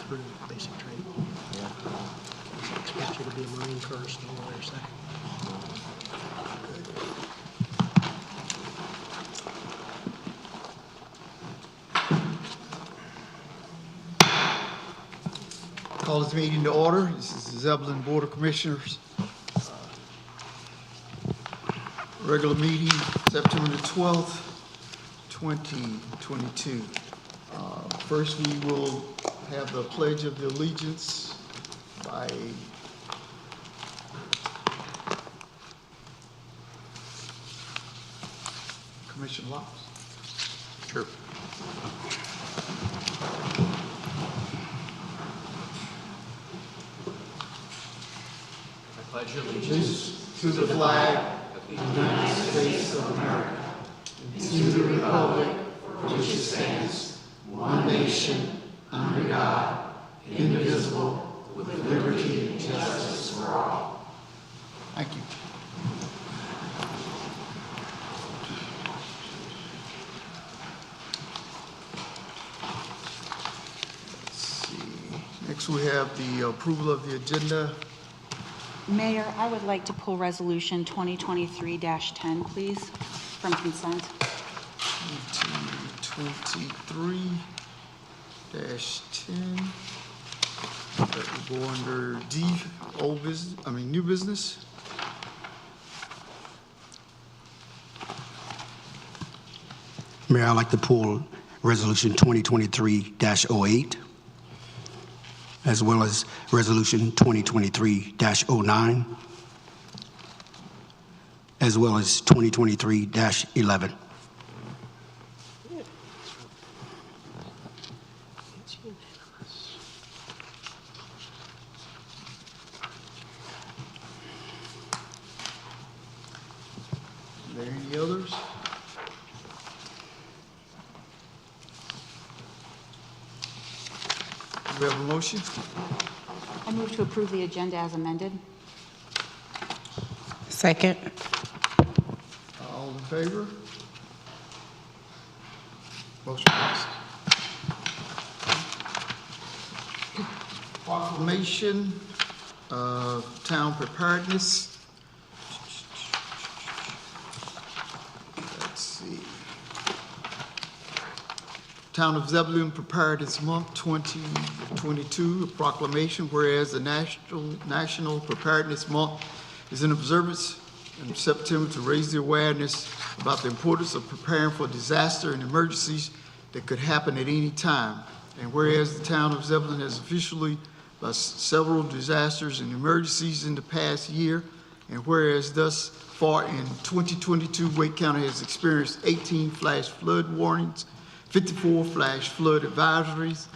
through basic training. Yeah. So I expect you to be a Marine first and a lawyer second. Call this meeting to order. This is the Zebulon Board of Commissioners. Regular meeting, September the 12th, 2022. First, we will have the Pledge of the Allegiance by Commissioner Locks. Sure. I pledge allegiance To the flag of the United States of America, and to the republic for which it stands, one nation, under God, indivisible, with liberty and justice for all. Thank you. Let's see. Next, we have the approval of the agenda. Mayor, I would like to pull Resolution 2023-10, please, from consent. 2023-10. That will go under D, new business. Mayor, I'd like to pull Resolution 2023-08, as well as Resolution 2023-09, as well as 2023-11. It's unanimous. Are there any others? Do we have a motion? I move to approve the agenda as amended. Second. All in favor? Motion passes. Proclamation of town preparedness. Let's see. Town of Zebulon Preparedness Month 2022, a proclamation, whereas the National Preparedness Month is an observance in September to raise the awareness about the importance of preparing for disaster and emergencies that could happen at any time. And whereas the town of Zebulon has officially lost several disasters and emergencies in the past year, and whereas thus far in 2022, Wake County has experienced 18 flash flood warnings, 54 flash flood advisories,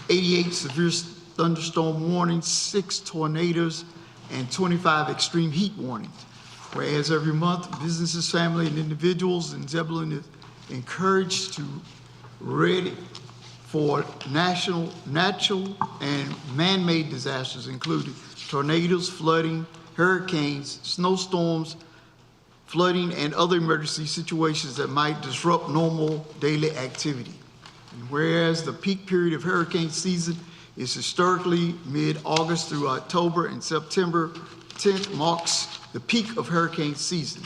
88 severe thunderstorm warnings, 6 tornadoes, and 25 extreme heat warnings. Whereas every month, businesses, family, and individuals in Zebulon is encouraged to ready for natural and man-made disasters, including tornadoes, flooding, hurricanes, snowstorms, flooding, and other emergency situations that might disrupt normal daily activity. And whereas the peak period of hurricane season is historically mid-August through October, and September 10th marks the peak of hurricane season.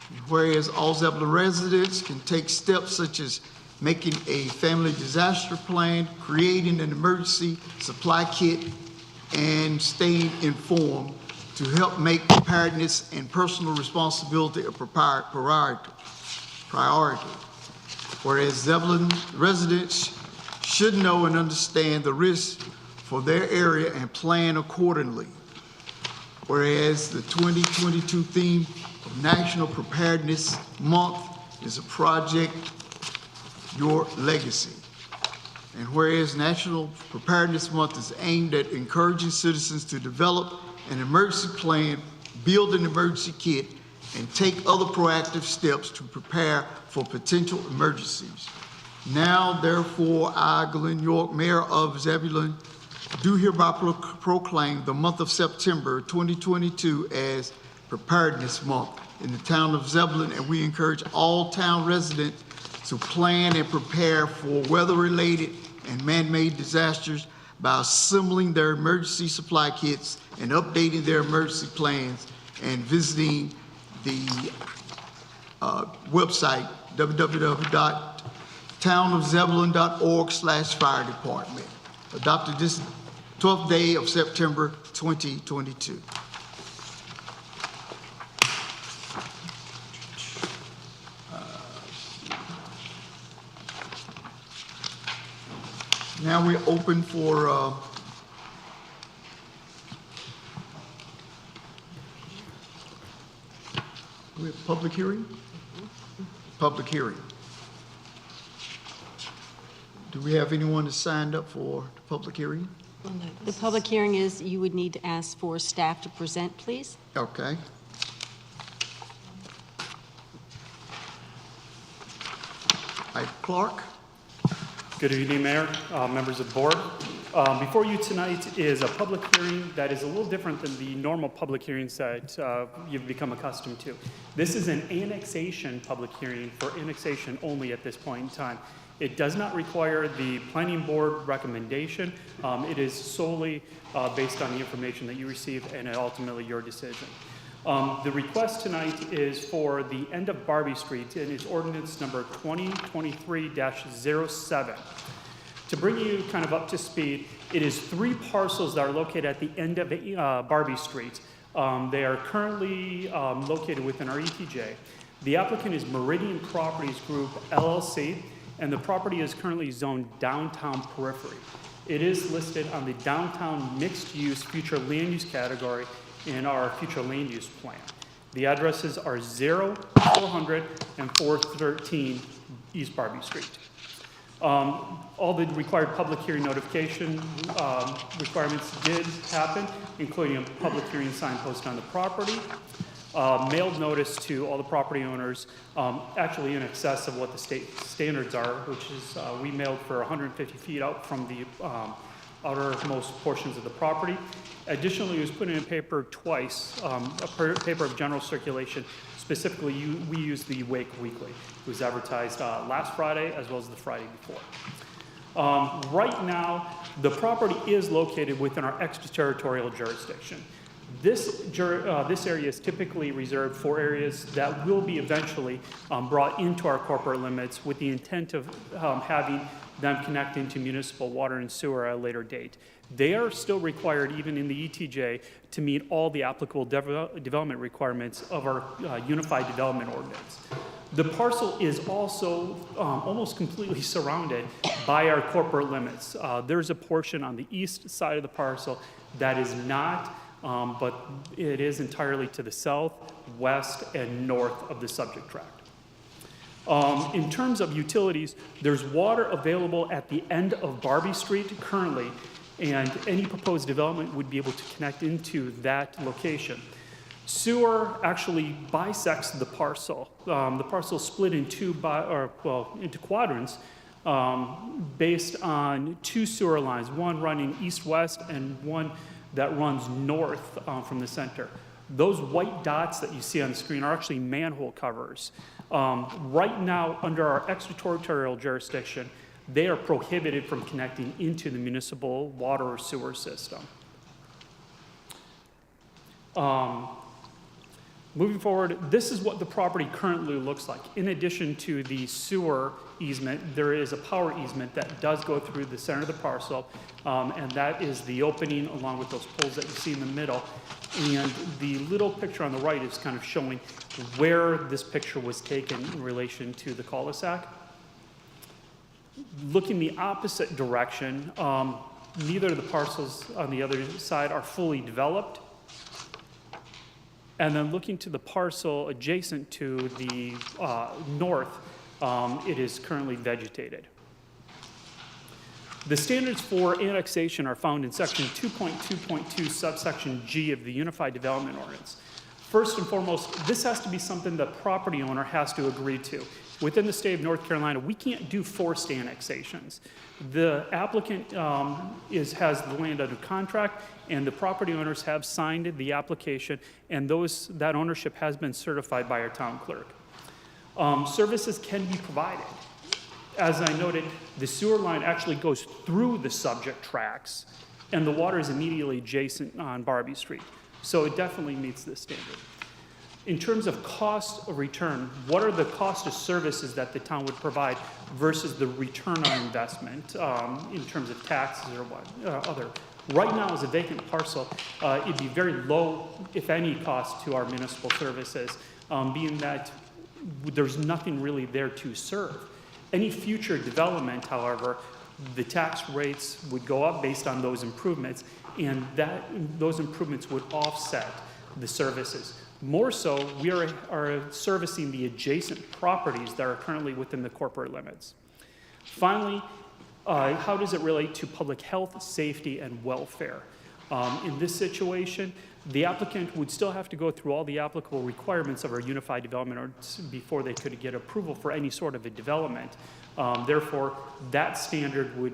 And whereas all Zebulon residents can take steps such as making a family disaster plan, creating an emergency supply kit, and staying informed to help make preparedness and personal responsibility a priority. Whereas Zebulon residents should know and understand the risks for their area and plan accordingly. Whereas the 2022 theme of National Preparedness Month is a project, Your Legacy. And whereas National Preparedness Month is aimed at encouraging citizens to develop an emergency plan, build an emergency kit, and take other proactive steps to prepare for potential emergencies. Now, therefore, I, Glenn York, Mayor of Zebulon, do hereby proclaim the month of September 2022 as Preparedness Month in the town of Zebulon, and we encourage all town residents to plan and prepare for weather-related and man-made disasters by assembling their emergency supply kits and updating their emergency plans and visiting the website www.townofzebulon.org/fire department. Adopted this 12th day of September 2022. Now we're open for we have public hearing? Public hearing. Do we have anyone that signed up for the public hearing? The public hearing is, you would need to ask for staff to present, please. Okay. All right, Clark? Good evening, Mayor, members of the board. Before you tonight is a public hearing that is a little different than the normal public hearings that you've become accustomed to. This is an annexation public hearing for annexation only at this point in time. It does not require the planning board recommendation. It is solely based on the information that you receive and ultimately your decision. The request tonight is for the end of Barbie Street, and it's ordinance number 2023-07. To bring you kind of up to speed, it is 3 parcels that are located at the end of Barbie Street. They are currently located within our ETJ. The applicant is Meridian Properties Group, LLC, and the property is currently zoned downtown periphery. It is listed on the downtown mixed-use future land use category in our future land use plan. The addresses are 0400 and 413 East Barbie Street. All the required public hearing notification requirements did happen, including a public hearing sign posted on the property, mailed notice to all the property owners, actually in excess of what the state standards are, which is we mailed for 150 feet out from the outermost portions of the property. Additionally, it was put in a paper twice, a paper of general circulation. Specifically, we use the Wake Weekly. It was advertised last Friday as well as the Friday before. Right now, the property is located within our extraterritorial jurisdiction. This area is typically reserved for areas that will be eventually brought into our corporate limits with the intent of having them connect into municipal water and sewer at a later date. They are still required, even in the ETJ, to meet all the applicable development requirements of our Unified Development Ordinance. The parcel is also almost completely surrounded by our corporate limits. There's a portion on the east side of the parcel that is not, but it is entirely to the south, west, and north of the subject tract. In terms of utilities, there's water available at the end of Barbie Street currently, and any proposed development would be able to connect into that location. Sewer actually bisects the parcel. The parcel is split in into quadrants based on 2 sewer lines, one running east-west and one that runs north from the center. Those white dots that you see on the screen are actually manhole covers. Right now, under our extraterritorial jurisdiction, they are prohibited from connecting into the municipal water or sewer system. Moving forward, this is what the property currently looks like. In addition to the sewer easement, there is a power easement that does go through the center of the parcel, and that is the opening along with those poles that you see in the middle. And the little picture on the right is kind of showing where this picture was taken in relation to the cul-de-sac. Looking the opposite direction, neither of the parcels on the other side are fully developed. And then looking to the parcel adjacent to the north, it is currently vegetated. The standards for annexation are found in section 2.2.2 subsection G of the Unified Development Ordinance. First and foremost, this has to be something the property owner has to agree to. Within the state of North Carolina, we can't do forced annexations. The applicant has the land under contract, and the property owners have signed the application, and that ownership has been certified by our town clerk. Services can be provided. As I noted, the sewer line actually goes through the subject tracks, and the water is immediately adjacent on Barbie Street. So it definitely meets this standard. In terms of cost of return, what are the cost of services that the town would provide versus the return on investment in terms of taxes or what other? Right now, as a vacant parcel, it'd be very low, if any, cost to our municipal services, being that there's nothing really there to serve. Any future development, however, the tax rates would go up based on those improvements, and those improvements would offset the services. More so, we are servicing the adjacent properties that are currently within the corporate limits. Finally, how does it relate to public health, safety, and welfare? In this situation, the applicant would still have to go through all the applicable requirements of our Unified Development Ordinance before they could get approval for any sort of a development. Therefore, that standard would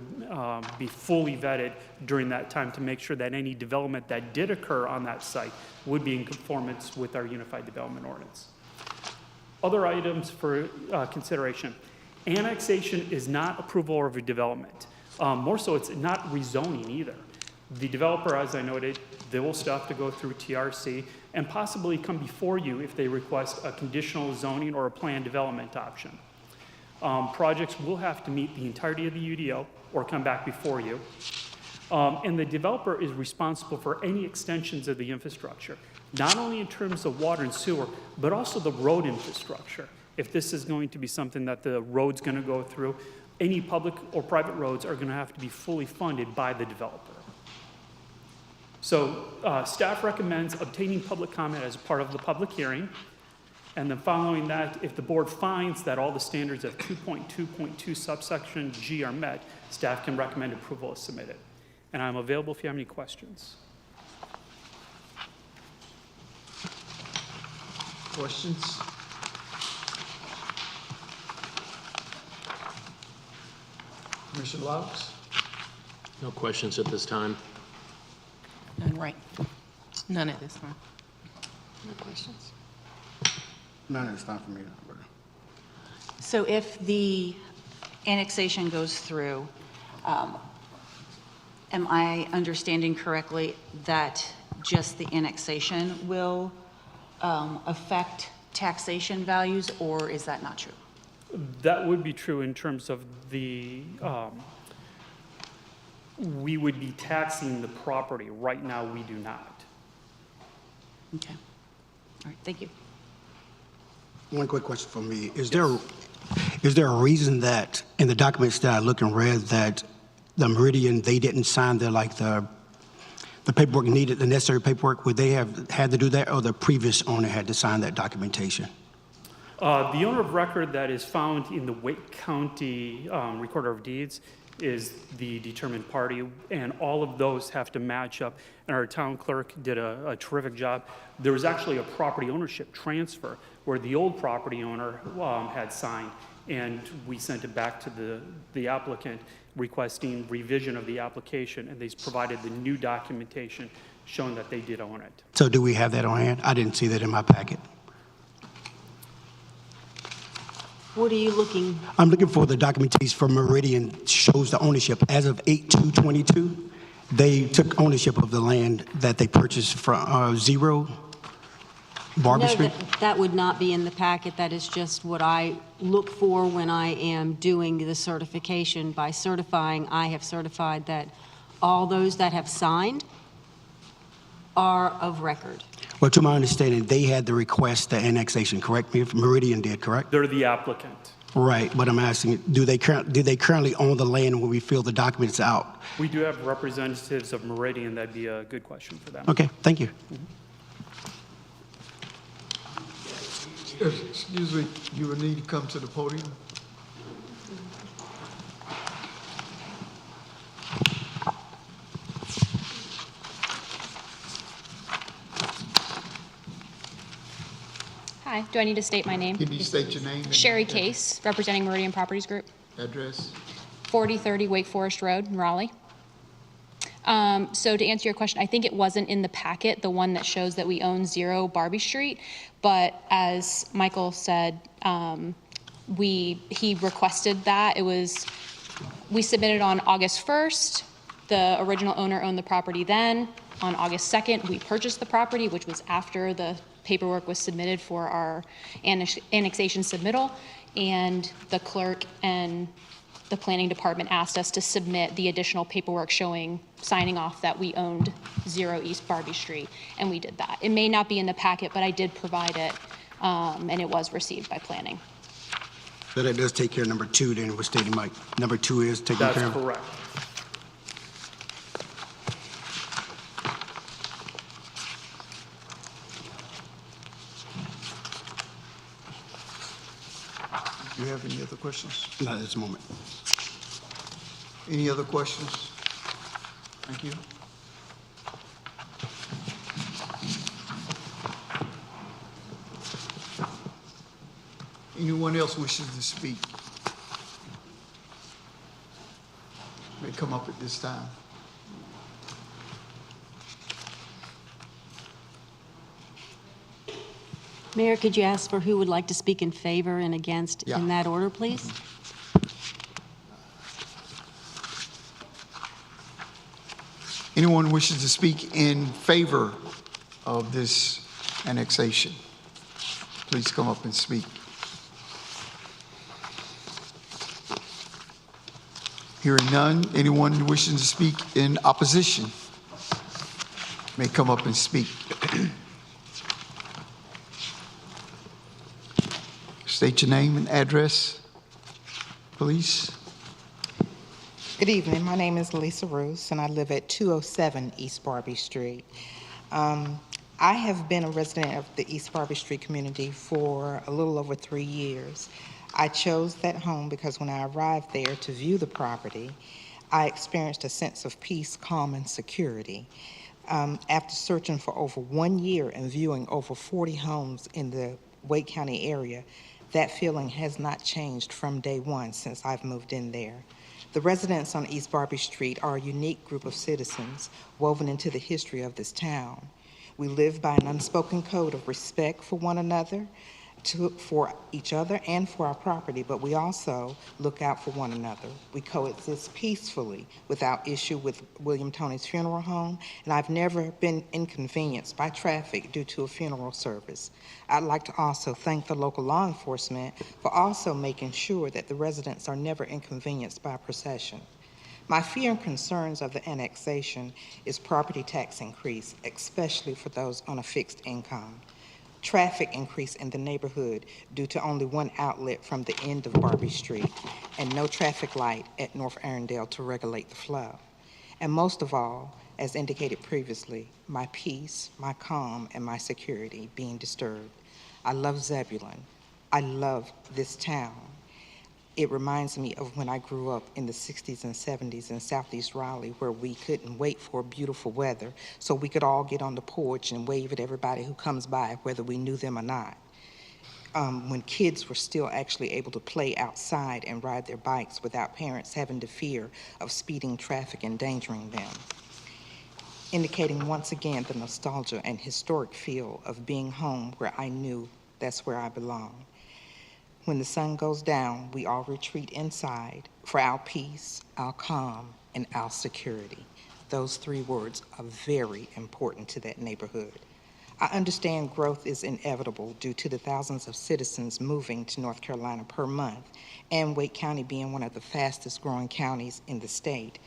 be fully vetted during that time to make sure that any development that did occur on that site would be in conformance with our Unified Development Ordinance. Other items for consideration. Annexation is not approval of a development. More so, it's not rezoning either. The developer, as I noted, they will still have to go through TRC and possibly come before you if they request a conditional zoning or a planned development option. Projects will have to meet the entirety of the UDO or come back before you. And the developer is responsible for any extensions of the infrastructure, not only in terms of water and sewer, but also the road infrastructure. If this is going to be something that the road's going to go through, any public or private roads are going to have to be fully funded by the developer. So staff recommends obtaining public comment as part of the public hearing. And then following that, if the board finds that all the standards of 2.2.2 subsection G are met, staff can recommend approval as submitted. And I'm available if you have any questions. Questions? Commissioner Laux? No questions at this time. None, right. None at this time. No questions. None at this time for me. So if the annexation goes through, am I understanding correctly that just the annexation will affect taxation values, or is that not true? That would be true in terms of the, we would be taxing the property. Right now, we do not. Okay. All right, thank you. One quick question for me. Is there a reason that in the documents that I look and read that the Meridian, they didn't sign the paperwork needed, the necessary paperwork? Would they have had to do that, or the previous owner had to sign that documentation? The owner of record that is found in the Wake County Recorder of Deeds is the determined party, and all of those have to match up. And our town clerk did a terrific job. There was actually a property ownership transfer where the old property owner had signed, and we sent it back to the applicant requesting revision of the application, and they provided the new documentation showing that they did own it. So do we have that on hand? I didn't see that in my packet. What are you looking? I'm looking for the documentation from Meridian shows the ownership. As of 8/2/22, they took ownership of the land that they purchased from Zero Barbie No, Street. that would not be in the packet. That is just what I look for when I am doing the certification. By certifying, I have certified that all those that have signed are of record. Well, to my understanding, they had the request, the annexation, correct me if Meridian did, correct? They're the applicant. Right, but I'm asking, do they currently own the land when we fill the documents out? We do have representatives of Meridian. That'd be a good question for them. Okay, thank you. Excuse me, you will need to come to the podium. Hi, do I need to state my name? Can you state your name? And Sherry Case, representing Meridian Properties Group, Address? 4030 Wake Forest Road in Raleigh. So to answer your question, I think it wasn't in the packet, the one that shows that we own 0 Barbie Street, but as Michael said, he requested that. We submitted on August 1st. The original owner owned the property then. On August 2nd, we purchased the property, which was after the paperwork was submitted for our annexation submittal. And the clerk and the planning department asked us to submit the additional paperwork signing off that we owned 0 East Barbie Street, and we did that. It may not be in the packet, but I did provide it, and it was received by planning. So that does take care of number 2 then, we're stating, Mike. Number 2 is taken That's care of? correct. Do you have any other questions? Not at this moment. Any other questions? Thank you. Anyone else wishes to speak? May come up at this time. Mayor, could you ask for who would like to speak in favor and against Yeah. in that order, please? Anyone wishes to speak in favor of this annexation? Please come up and speak. Hearing none, anyone wishing to speak in opposition may come up and speak. State your name and address, please. Good evening. My name is Lisa Roos, and I live at 207 East Barbie Street. I have been a resident of the East Barbie Street community for a little over 3 years. I chose that home because when I arrived there to view the property, I experienced a sense of peace, calm, and security. After searching for over 1 year and viewing over 40 homes in the Wake County area, that feeling has not changed from day one since I've moved in there. The residents on East Barbie Street are a unique group of citizens woven into the history of this town. We live by an unspoken code of respect for one another, for each other and for our property, but we also look out for one another. We coexist peacefully without issue with William Tony's funeral home, and I've never been inconvenienced by traffic due to a funeral service. I'd like to also thank the local law enforcement for also making sure that the residents are never inconvenienced by a procession. My fear and concerns of the annexation is property tax increase, especially for those on a fixed income. Traffic increase in the neighborhood due to only one outlet from the end of Barbie Street and no traffic light at North Arundel to regulate the flow. And most of all, as indicated previously, my peace, my calm, and my security being disturbed. I love Zebulon. I love this town. It reminds me of when I grew up in the 60s and 70s in Southeast Raleigh, where we couldn't wait for beautiful weather so we could all get on the porch and wave at everybody who comes by, whether we knew them or not. When kids were still actually able to play outside and ride their bikes without parents having to fear of speeding traffic endangering them. Indicating once again the nostalgia and historic feel of being home where I knew that's where I belong. When the sun goes down, we all retreat inside for our peace, our calm, and our security. Those 3 words are very important to that neighborhood. I understand growth is inevitable due to the thousands of citizens moving to North Carolina per month, and Wake County being one of the fastest growing counties in the state.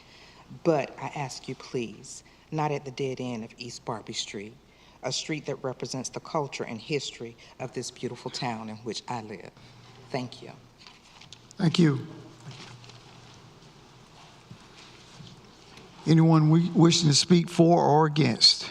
But I ask you please, not at the dead end of East Barbie Street, a street that represents the culture and history of this beautiful town in which I live. Thank you. Thank you. Anyone wishing to speak for or against?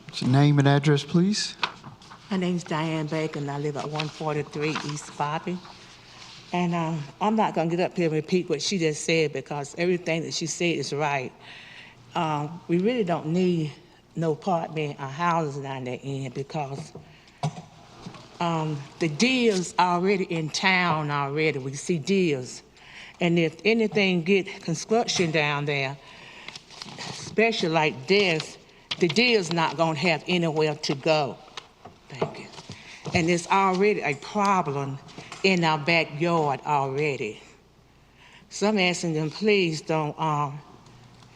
What's your name and address, please? My name's Diane Baker, and I live at 143 East Bobby. And I'm not going to get up here and repeat what she just said because everything that she said is right. We really don't need no apartment or houses down that end because the deals already in town already. We see deals. And if anything get construction down there, especially like this, the deer's not gonna have anywhere to go. Thank you. And it's already a problem in our backyard already. So I'm asking them, please don't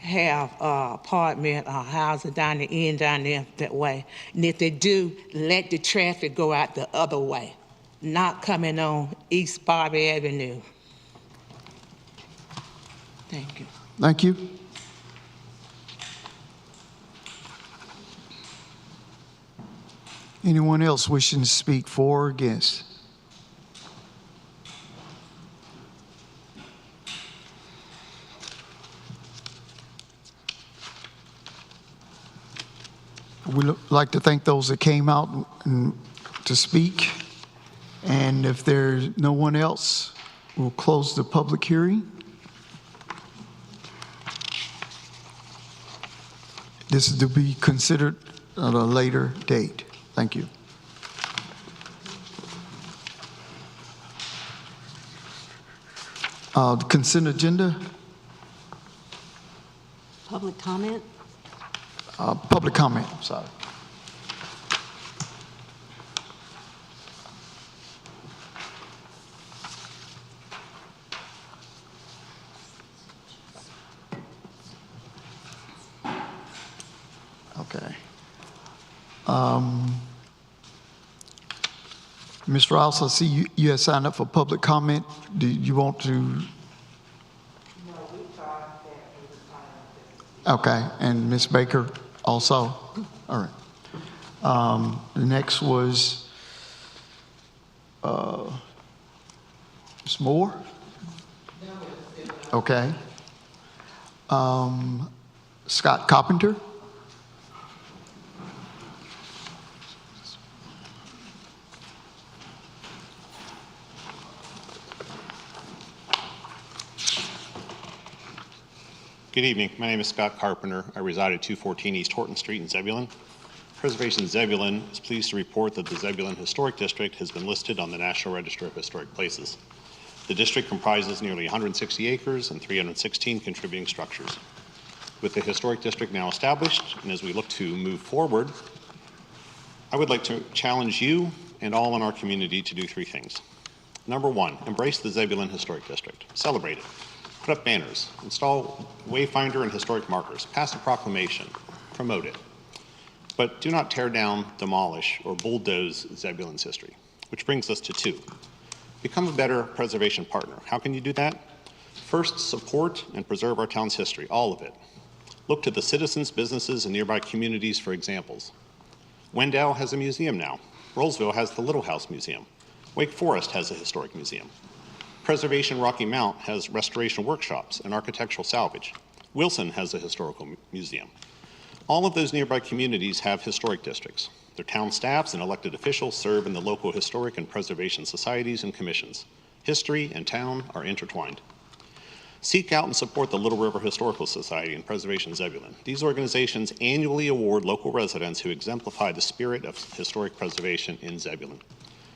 have apartment or houses down the end down there that way. And if they do, let the traffic go out the other way, not coming on East Barbie Avenue. Thank you. Thank you. Anyone else wishing to speak for or against? We'd like to thank those that came out to speak. And if there's no one else, we'll close the public hearing. This is to be considered at a later date. Thank you. The consent agenda. Public comment? Public comment, I'm sorry. Okay. Ms. Rouse, I see you have signed up for public comment. Do you want to? No, we thought that we were signed up. Okay, and Ms. Baker also? All right. The next was Ms. Moore? Okay. Scott Carpenter? Good evening. My name is Scott Carpenter. I reside at 214 East Horton Street in Zebulon. Preservation Zebulon is pleased to report that the Zebulon Historic District has been listed on the National Register of Historic Places. The district comprises nearly 160 acres and 316 contributing structures. With the historic district now established, and as we look to move forward, I would like to challenge you and all in our community to do three things. Number one, embrace the Zebulon Historic District. Celebrate it. Put up banners, install wayfinder and historic markers, pass a proclamation, promote it. But do not tear down, demolish, or bulldoze Zebulon's history, which brings us to two. Become a better preservation partner. How can you do that? First, support and preserve our town's history, all of it. Look to the citizens, businesses, and nearby communities for examples. Wendell has a museum now. Rollsville has the Little House Museum. Wake Forest has a historic museum. Preservation Rocky Mount has restoration workshops and architectural salvage. Wilson has a historical museum. All of those nearby communities have historic districts. Their town staffs and elected officials serve in the local historic and preservation societies and commissions. History and town are intertwined. Seek out and support the Little River Historical Society and Preservation Zebulon. These organizations annually award local residents who exemplify the spirit of historic preservation in Zebulon.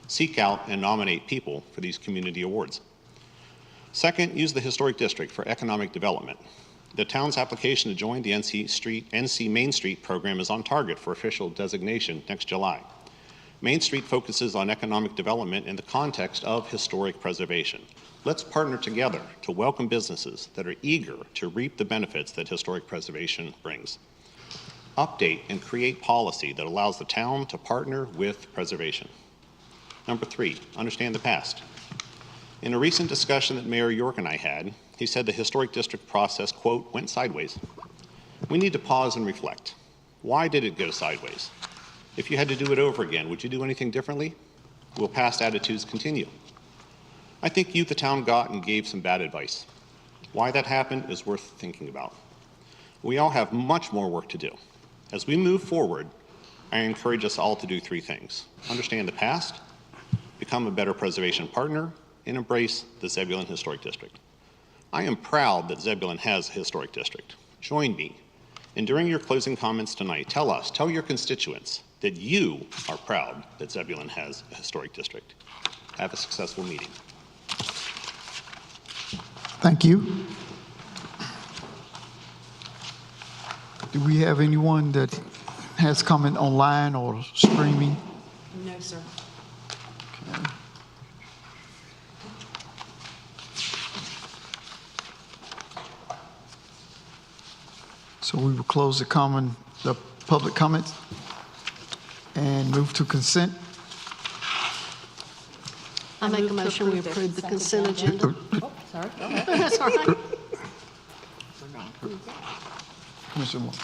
Seek out and nominate people for these community awards. Second, use the historic district for economic development. The town's application to join the NC Main Street program is on target for official designation next July. Main Street focuses on economic development in the context of historic preservation. Let's partner together to welcome businesses that are eager to reap the benefits that historic preservation brings. Update and create policy that allows the town to partner with preservation. Number three, understand the past. In a recent discussion that Mayor York and I had, he said the historic district process, quote, went sideways. We need to pause and reflect. Why did it go sideways? If you had to do it over again, would you do anything differently? Will past attitudes continue? I think you, the town, got and gave some bad advice. Why that happened is worth thinking about. We all have much more work to do. As we move forward, I encourage us all to do three things. Understand the past, become a better preservation partner, and embrace the Zebulon Historic District. I am proud that Zebulon has a historic district. Join me. And during your closing comments tonight, tell your constituents that you are proud that Zebulon has a historic district. Have a successful meeting. Thank you. Do we have anyone that has comment online or streaming? No, sir. So we will close the public comments and move to consent. I make a motion, we approve the consent agenda. Sorry. That's all right. Commissioner Moore.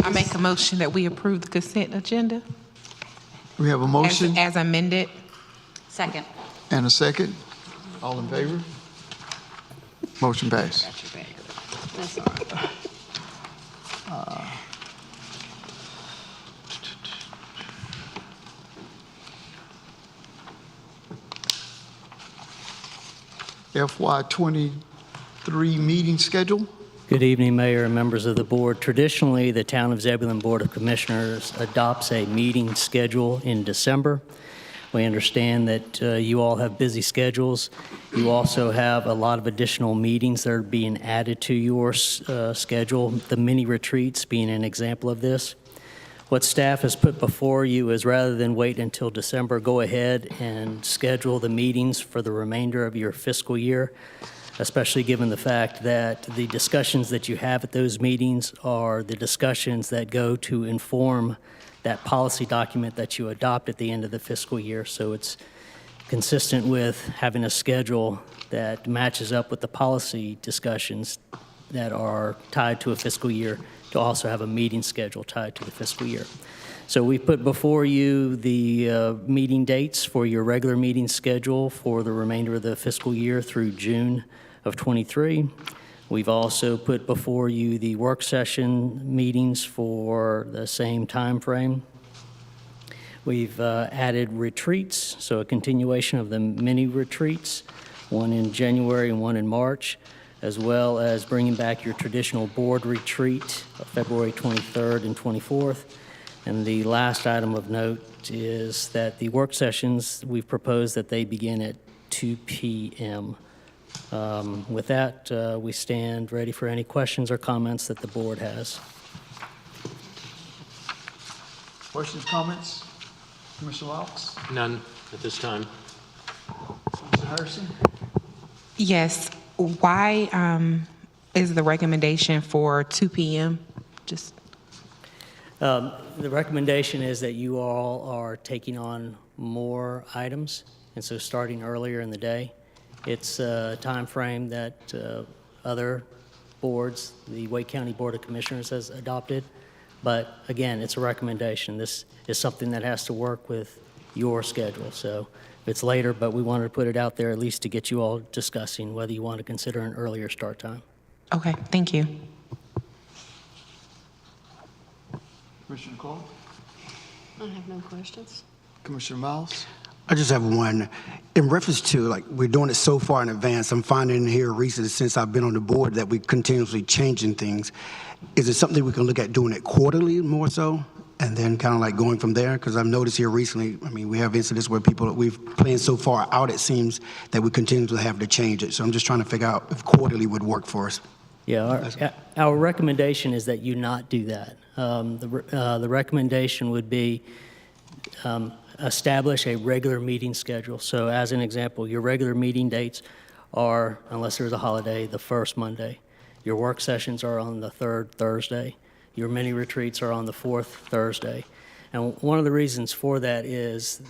I make a motion that we approve the consent agenda We have a motion as amended. Second. and a second. All in favor? Motion passed. That's all right. FY '23 meeting schedule. Good evening, Mayor and members of the board. Traditionally, the Town of Zebulon Board of Commissioners adopts a meeting schedule in December. We understand that you all have busy schedules. You also have a lot of additional meetings that are being added to your schedule, the mini retreats being an example of this. What staff has put before you is, rather than wait until December, go ahead and schedule the meetings for the remainder of your fiscal year, especially given the fact that the discussions that you have at those meetings are the discussions that go to inform that policy document that you adopt at the end of the fiscal year. So it's consistent with having a schedule that matches up with the policy discussions that are tied to a fiscal year, to also have a meeting schedule tied to the fiscal year. So we put before you the meeting dates for your regular meeting schedule for the remainder of the fiscal year through June of '23. We've also put before you the work session meetings for the same time frame. We've added retreats, so a continuation of the mini retreats, one in January and one in March, as well as bringing back your traditional board retreat of February 23rd and 24th. And the last item of note is that the work sessions, we've proposed that they begin at 2 p.m. With that, we stand ready for any questions or comments that the board has. Questions, comments? Commissioner Laux? None at this time. Mr. Harrison? Yes. Why is the recommendation for 2 p.m.? Just The recommendation is that you all are taking on more items, and so starting earlier in the day. It's a time frame that other boards, the Wake County Board of Commissioners has adopted, but again, it's a recommendation. This is something that has to work with your schedule, so it's later, but we wanted to put it out there at least to get you all discussing whether you want to consider an earlier start time. okay. Thank you. Commissioner Clark? I have no questions. Commissioner Miles? I just have one. In reference to, like, we're doing it so far in advance, I'm finding here recently, since I've been on the board, that we're continuously changing things. Is it something we can look at doing it quarterly more so? And then kind of like going from there? Because I've noticed here recently, I mean, we have incidents where we've planned so far out, it seems that we continue to have to change it. So I'm just trying to figure out if quarterly would work for us. Yeah, our recommendation is that you not do that. The recommendation would be establish a regular meeting schedule. So as an example, your regular meeting dates are, unless there's a holiday, the first Monday. Your work sessions are on the third Thursday. Your mini retreats are on the fourth Thursday. And one of the reasons for that is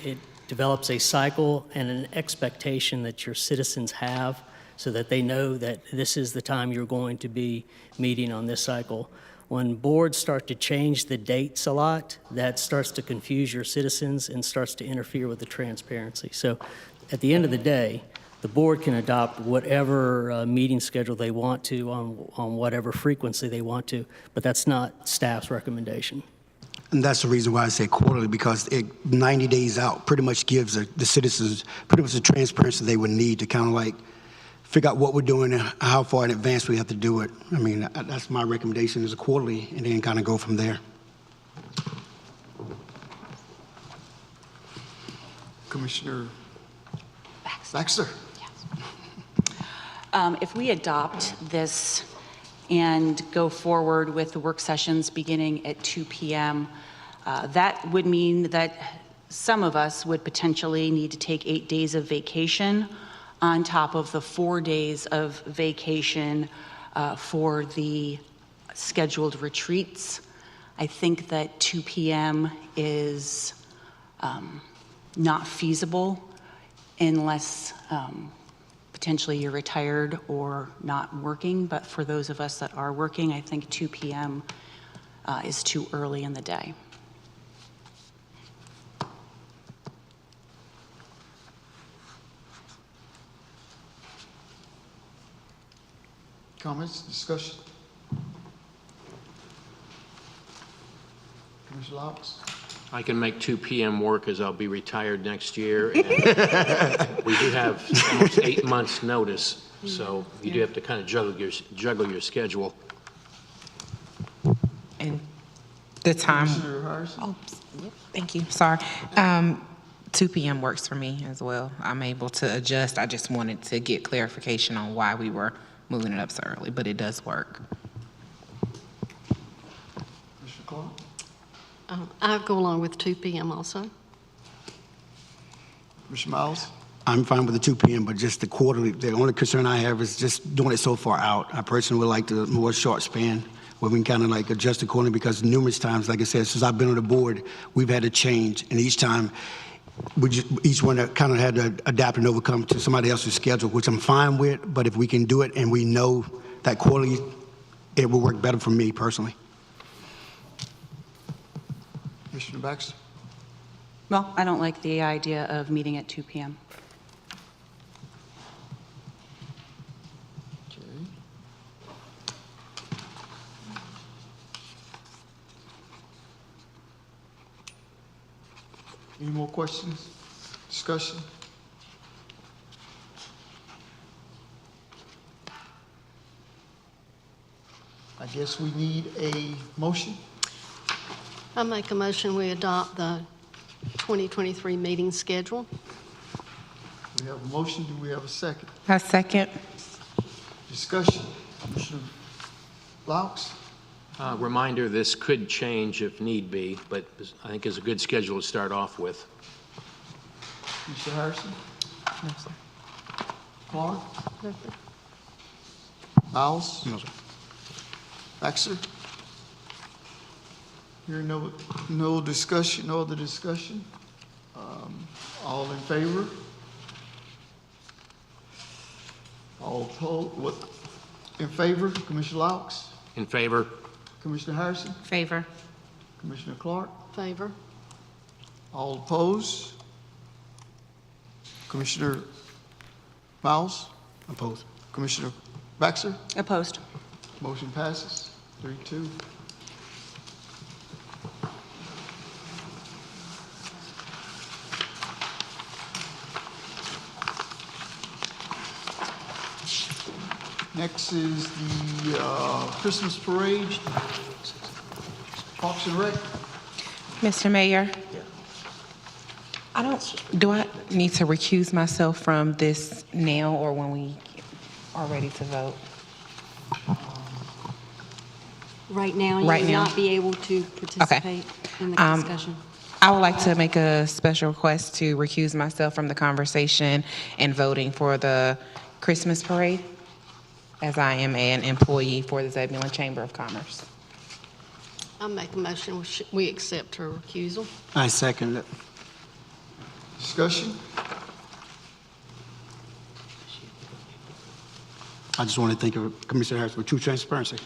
it develops a cycle and an expectation that your citizens have, so that they know that this is the time you're going to be meeting on this cycle. When boards start to change the dates a lot, that starts to confuse your citizens and starts to interfere with the transparency. So at the end of the day, the board can adopt whatever meeting schedule they want to on whatever frequency they want to, but that's not staff's recommendation. And that's the reason why I say quarterly, because 90 days out pretty much gives the citizens pretty much the transparency they would need to kind of like figure out what we're doing and how far in advance we have to do it. I mean, that's my recommendation, is a quarterly, and then kind of go from there. Commissioner Baxter? If we adopt this and go forward with the work sessions beginning at 2 p.m., that would mean that some of us would potentially need to take 8 days of vacation on top of the 4 days of vacation for the scheduled retreats. I think that 2 p.m. is not feasible unless potentially you're retired or not working, but for those of us that are working, I think 2 p.m. Is too early in the day. Comments, discussion? Commissioner Laux? I can make 2 p.m. work as I'll be retired next year. And we do have almost 8 months' notice, so you do have to kind of juggle your schedule. And the time. Commissioner Harrison? Oh, thank you. Sorry. 2 p.m. works for me as well. I'm able to adjust. I just wanted to get clarification on why we were moving it up so early, but it does work. Commissioner Clark? I'll go along with 2 p.m. also. Commissioner Miles? I'm fine with the 2 p.m., but just the quarterly, the only concern I have is just doing it so far out. I personally would like the more short span where we can kind of like adjust accordingly, because numerous times, like I said, since I've been on the board, we've had to change, and each time each one kind of had to adapt and overcome to somebody else's schedule, which I'm fine with, but if we can do it and we know that quarterly, it will work better for me personally. Commissioner Baxter? Well, I don't like the idea of meeting at 2 p.m. Okay. Any more questions, discussion? I guess we need a motion. I make a motion we adopt the 2023 meeting schedule. We have a motion. Do we have a second? A second. Discussion. Commissioner Laux? Reminder, this could change if need be, but I think it's a good schedule to start off with. Mr. Harrison? No, sir. Clark? Miles? No, sir. Baxter? Hearing no discussion, no other discussion. All in favor? All opposed? What? In favor? Commissioner Laux? In favor? Commissioner Harrison? Favor. Commissioner Clark? Favor. All opposed? Commissioner Miles? Opposed. Commissioner Baxter? Opposed. Motion passes 3-2. Next is the Christmas parade, Parks and Rec. Mr. Mayor? Do I need to recuse myself from this now or when we are ready to vote? Right now, you Right will now? not be able to participate in the discussion. I would like to make a special request to recuse myself from the conversation and voting for the Christmas parade, as I am an employee for the Zebulon Chamber of Commerce. I make a motion we accept her recusal. I second it. Discussion? I just want to thank Commissioner Harris for true transparency.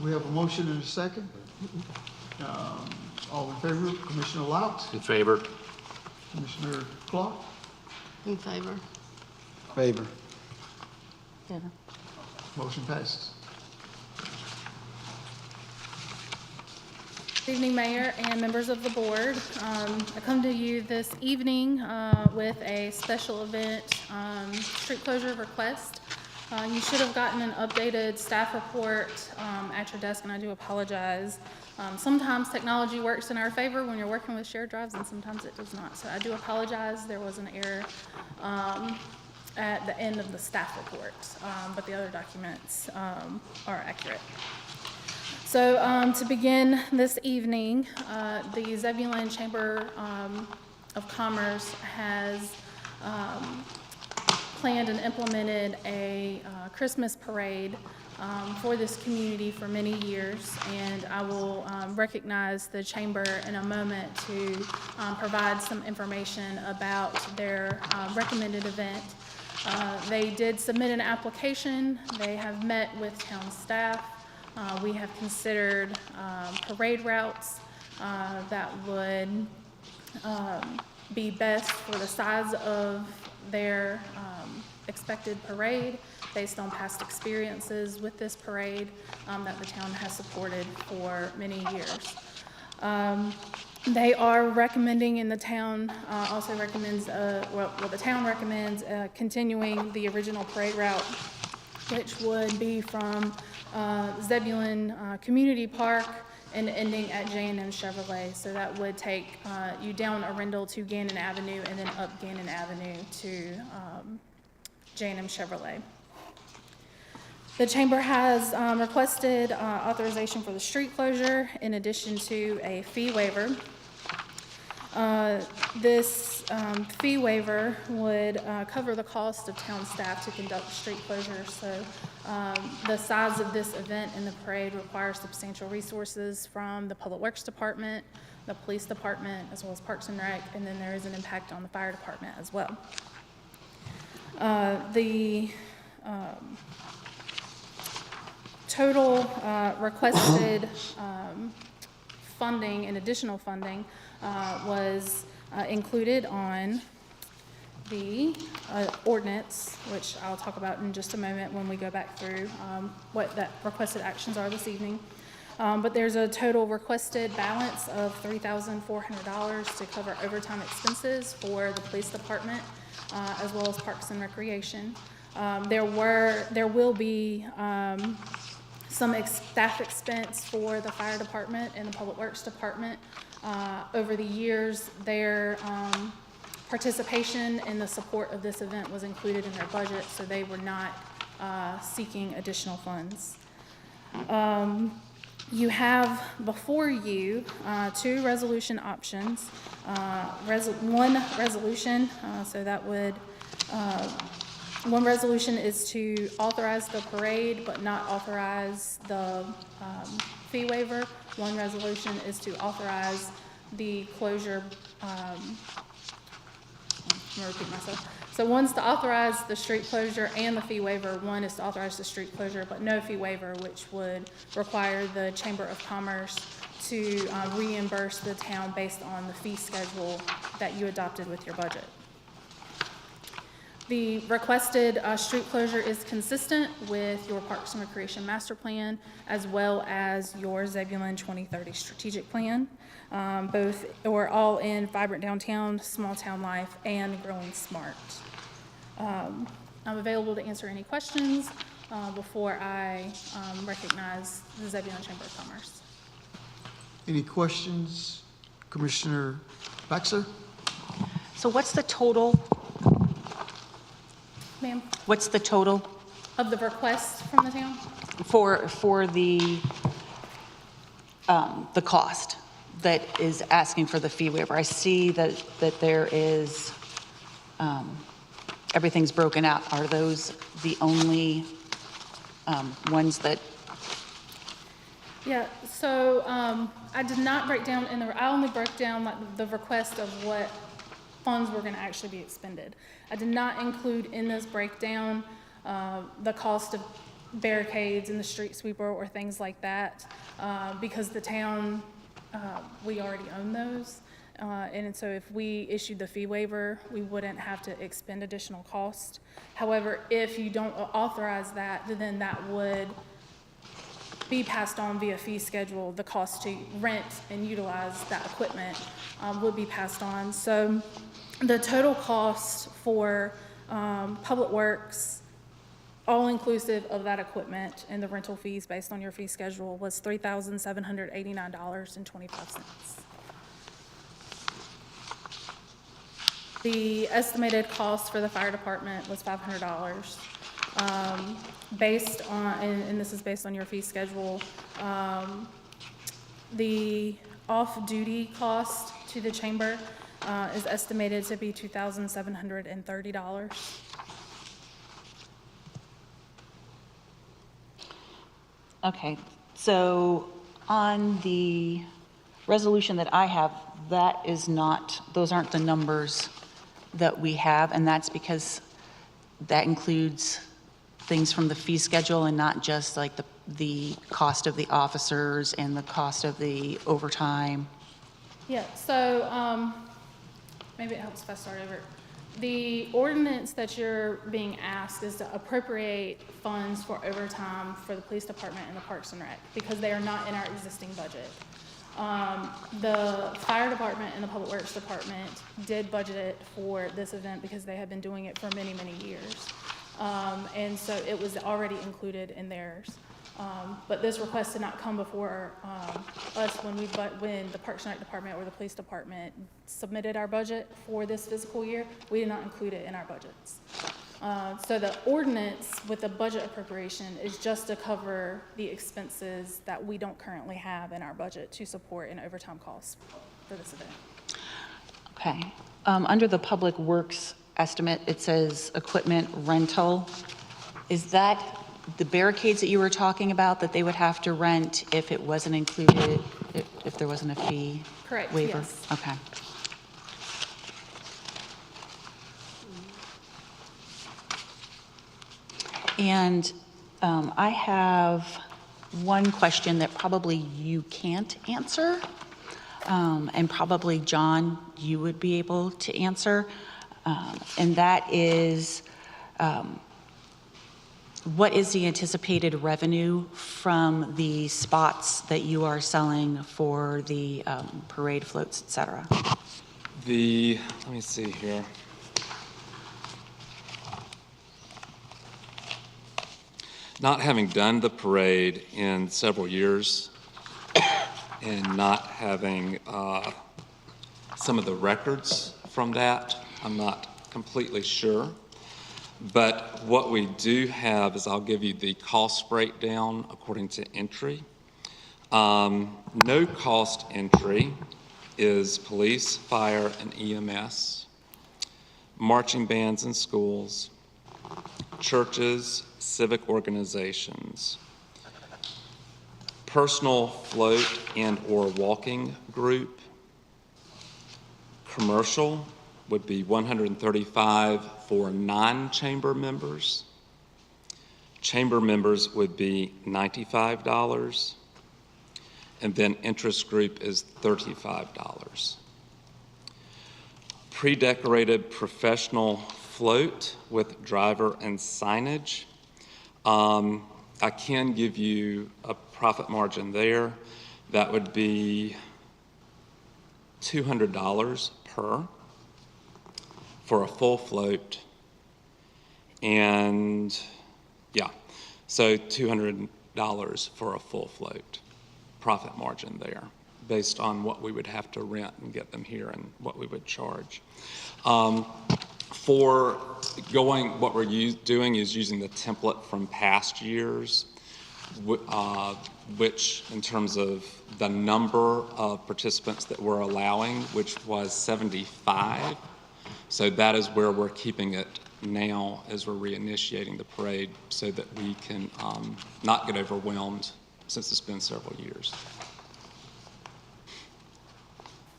We have a motion and a second. All in favor? Commissioner Laux? In favor? Commissioner Clark? In favor. Favor. Motion passes. Good evening, Mayor and members of the board. I come to you this evening with a special event street closure request. You should have gotten an updated staff report at your desk, and I do apologize. Sometimes technology works in our favor when you're working with shared drives, and sometimes it does not. So I do apologize. There was an error. at the end of the staff report, but the other documents are accurate. So to begin this evening, the Zebulon Chamber of Commerce has planned and implemented a Christmas parade for this community for many years, and I will recognize the chamber in a moment to provide some information about their recommended event. They did submit an application. They have met with town staff. We have considered parade routes that would be best for the size of their expected parade based on past experiences with this parade that the town has supported for many years. They are recommending, and the town also recommends, the town recommends continuing the original parade route, which would be from Zebulon Community Park and ending at J&M Chevrolet. So that would take you down Arundel to Gannon Avenue and then up Gannon Avenue to J&M Chevrolet. The chamber has requested authorization for the street closure in addition to a fee waiver. This fee waiver would cover the cost of town staff to conduct street closure. So the size of this event and the parade requires substantial resources from the Public Works Department, the Police Department, as well as Parks and Rec, and then there is an impact on the Fire Department as well. The total requested funding and additional funding was included on the ordinance, which I'll talk about in just a moment when we go back through what that requested actions are this evening. But there's a total requested balance of $3,400 to cover overtime expenses for the police department, as well as Parks and Recreation. There will be some staff expense for the fire department and the public works department. Over the years, their participation in the support of this event was included in their budget, so they were not seeking additional funds. You have before you two resolution options. One resolution, so that would one resolution is to authorize the parade but not authorize the fee waiver. One resolution is to authorize the closure. I'm gonna repeat myself. So one's to authorize the street closure and the fee waiver. One is to authorize the street closure but no fee waiver, which would require the Chamber of Commerce to reimburse the town based on the fee schedule that you adopted with your budget. The requested street closure is consistent with your Parks and Recreation Master Plan as well as your Zebulon 2030 Strategic Plan. Both are all in vibrant downtown, small town life, and growing smart. I'm available to answer any questions before I recognize the Zebulon Chamber of Commerce. Any questions? Commissioner Baxter? So what's the total? Ma'am? What's the total Of the request from the town? for the cost that is asking for the fee waiver? I see that there is, everything's broken out. Are those the only ones that? Yeah, so I did not break down I only broke down like the request of what funds were gonna actually be expended. I did not include in this breakdown the cost of barricades and the street sweeper or things like that, because the town, we already own those. And so if we issued the fee waiver, we wouldn't have to expend additional cost. However, if you don't authorize that, then that would be passed on via fee schedule. The cost to rent and utilize that equipment would be passed on. So the total cost for Public Works, all inclusive of that equipment and the rental fees based on your fee schedule, was $3,789.25. The estimated cost for the fire department was $500. Based on, and this is based on your fee schedule, the off-duty cost to the chamber is estimated to be $2,730. Okay, so on the resolution that I have, that is not, those aren't the numbers that we have, and that's because that includes things from the fee schedule and not just like the cost of the officers and the cost of the overtime. Yeah, so maybe it helps if I start over. The ordinance that you're being asked is to appropriate funds for overtime for the police department and the Parks and Rec because they are not in our existing budget. The fire department and the public works department did budget it for this event because they have been doing it for many, many years. And so it was already included in theirs. But this request did not come before us when the Parks and Rec department or the police department submitted our budget for this fiscal year. We did not include it in our budgets. So the ordinance with the budget appropriation is just to cover the expenses that we don't currently have in our budget to support an overtime costs for this event. Okay. Under the public works estimate, it says equipment rental. Is that the barricades that you were talking about that they would have to rent if it wasn't included, if there wasn't a fee Correct, waiver? yes. Okay. And I have one question that probably you can't answer, and probably, John, you would be able to answer, and that is, what is the anticipated revenue from the spots that you are selling for the parade floats, et cetera? Let me see here. Not having done the parade in several years and not having some of the records from that, I'm not completely sure. But what we do have is I'll give you the cost breakdown according to entry. No cost entry is police, fire, and EMS, marching bands in schools, churches, civic organizations, personal float and or walking group, commercial would be $135 for non-chamber members. Chamber members would be $95, and then interest group is $35. Pre-decorated professional float with driver and signage. I can give you a profit margin there. That would be $200 per for a full float. And yeah, so $200 for a full float. Profit margin there, based on what we would have to rent and get them here and what we would charge. For going, what we're doing is using the template from past years, which in terms of the number of participants that we're allowing, which was 75. So that is where we're keeping it now as we're reinitiating the parade so that we can not get overwhelmed since it's been several years.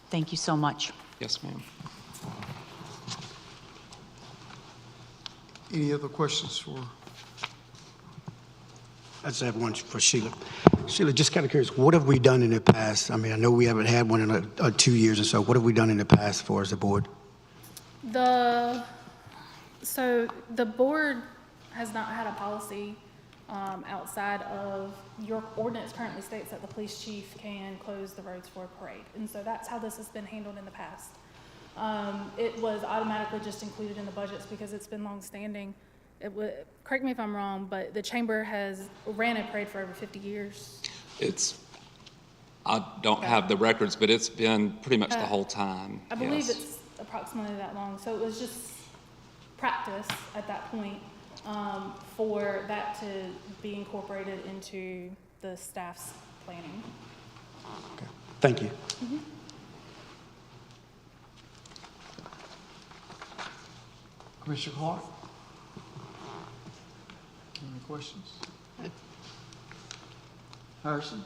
Thank you so much. Yes, ma'am. Any other questions for? I just have one for Sheila. Sheila, just kind of curious, what have we done in the past? I mean, I know we haven't had one in 2 years or so. What have we done in the past for as a board? So the board has not had a policy outside of your ordinance currently states that the police chief can close the roads for a parade. And so that's how this has been handled in the past. It was automatically just included in the budgets because it's been longstanding. Correct me if I'm wrong, but the chamber has ran a parade for over 50 years. I don't have the records, but it's been pretty much the whole time. I believe yes. approximately that long. So it was just practice at that point for that to be incorporated into the staff's planning. Thank you. Commissioner Clark? Any questions? Harrison?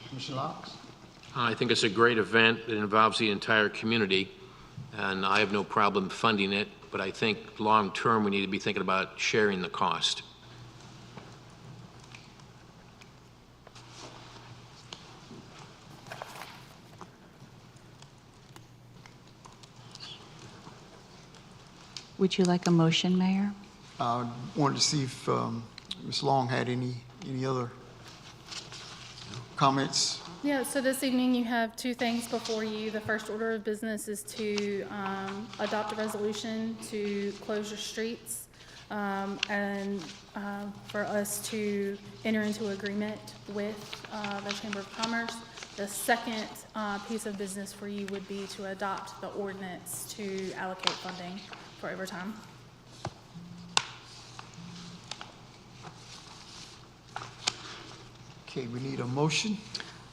Commissioner Laux? I think it's a great event. It involves the entire community, and I have no problem funding it, but I think long-term we need to be thinking about sharing the cost. Would you like a motion, Mayor? I wanted to see if Ms. Long had any other comments. Yeah, so this evening you have two things before you. The first order of business is to adopt a resolution to close your streets and for us to enter into agreement with the Chamber of Commerce. The second piece of business for you would be to adopt the ordinance to allocate funding for overtime. Okay, we need a motion.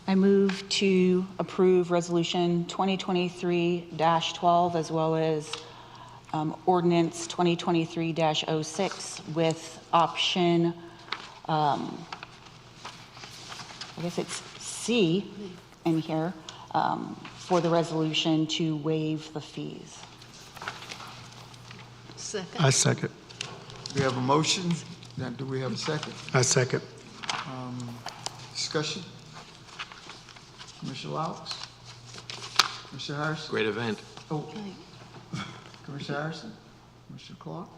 I move to approve Resolution 2023-12 as well as Ordinance 2023-06 with option, I guess it's C in here, for the resolution to waive the fees. Second. I second. We have a motion. Now, do we have a second? I second. Discussion? Commissioner Laux? Commissioner Harrison? Great event. Oh, Commissioner Harrison? Commissioner Clark?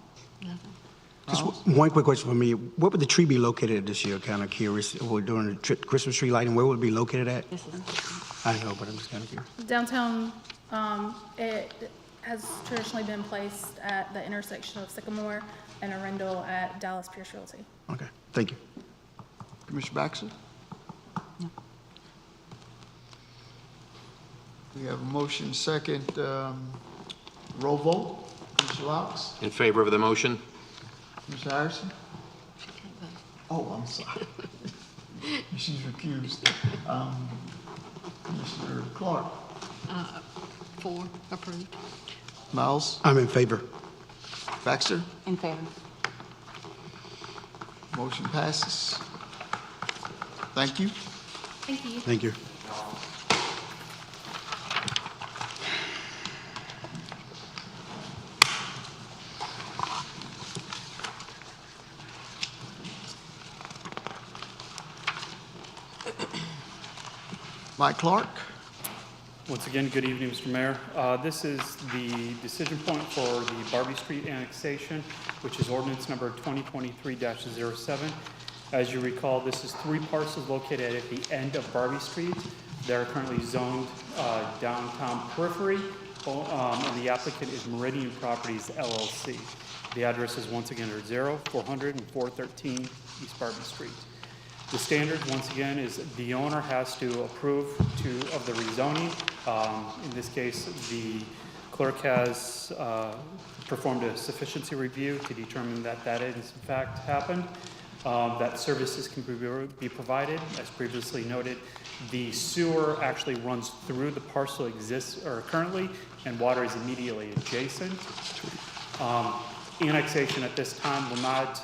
Just one quick question for me. What would the tree be located at this year? Kind of curious. We're doing the Christmas tree lighting. Where would it be located at? I know, but I'm just kind of curious. Downtown, it has traditionally been placed at the intersection of Sycamore and Arundel at Dallas Pierce Realty. Okay, thank you. Commissioner Baxter? We have a motion second. Roll vote. Commissioner Laux? In favor of the motion? Commissioner Harrison? Oh, I'm sorry. She's recused. Commissioner Clark? For approved. Miles? I'm in favor. Baxter? In favor. Motion passes. Thank you. Thank you. Thank you. Mike Clark? Once again, good evening, Mr. Mayor. This is the decision point for the Barbie Street annexation, which is ordinance number 2023-07. As you recall, this is 3 parcels located at the end of Barbie Street. They're currently zoned downtown periphery, and the applicant is Meridian Properties LLC. The address is once again 0400 and 413 East Barbie Street. The standard, once again, is the owner has to approve of the rezoning. In this case, the clerk has performed a sufficiency review to determine that that is in fact happened, that services can be provided. As previously noted, the sewer actually runs through the parcel currently, and water is immediately adjacent. Annexation at this time will not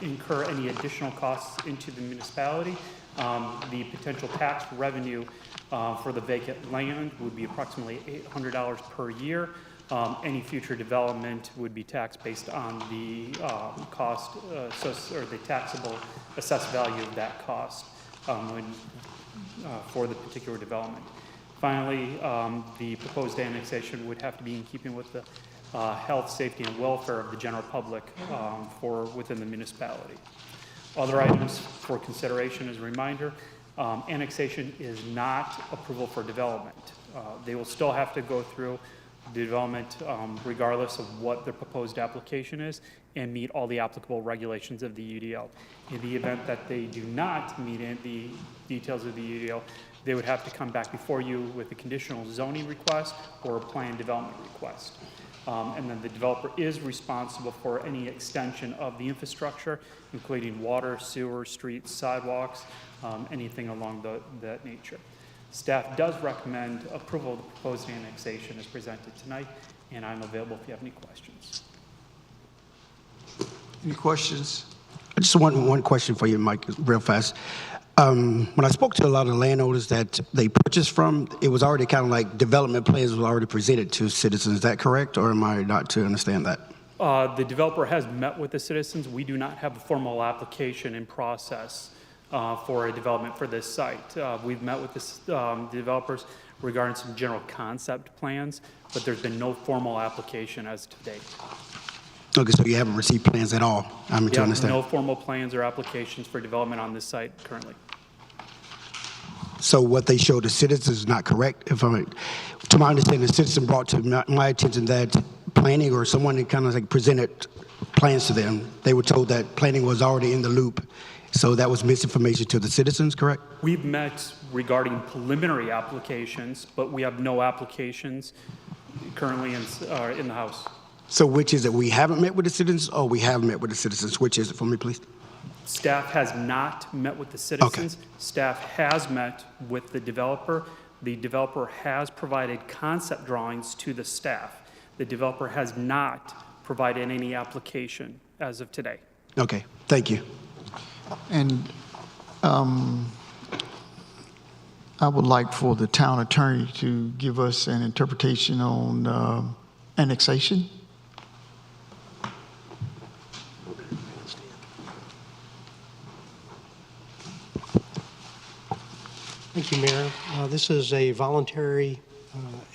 incur any additional costs into the municipality. The potential tax revenue for the vacant land would be approximately $800 per year. Any future development would be taxed based on the cost or the taxable assessed value of that cost for the particular development. Finally, the proposed annexation would have to be in keeping with the health, safety, and welfare of the general public within the municipality. Other items for consideration as a reminder, annexation is not approval for development. They will still have to go through the development regardless of what their proposed application is and meet all the applicable regulations of the UDO. In the event that they do not meet the details of the UDO, they would have to come back before you with a conditional zoning request or a plan development request. And then the developer is responsible for any extension of the infrastructure, including water, sewer, streets, sidewalks, anything along that nature. Staff does recommend approval of the proposed annexation as presented tonight, and I'm available if you have any questions. Any questions? I just want one question for you, Mike, real fast. When I spoke to a lot of landowners that they purchased from, it was already kind of like development plans were already presented to citizens. Is that correct, or am I not to understand that? The developer has met with the citizens. We do not have a formal application in process for a development for this site. We've met with the developers regarding some general concept plans, but there's been no formal application as to date. Okay, so you haven't received plans at all, I'm to understand. No formal plans or applications for development on this site currently. So what they showed the citizens is not correct? To my understanding, the citizen brought to my attention that planning or someone that kind of like presented plans to them, they were told that planning was already in the loop. So that was misinformation to the citizens, correct? We've met regarding preliminary applications, but we have no applications currently in the House. So which is it? We haven't met with the citizens or we have met with the citizens? Which is it for me, please? Staff has not met with the citizens. Okay. Staff has met with the developer. The developer has provided concept drawings to the staff. The developer has not provided any application as of today. Okay, thank you. And I would like for the town attorney to give us an interpretation on annexation. Thank you, Mayor. This is a voluntary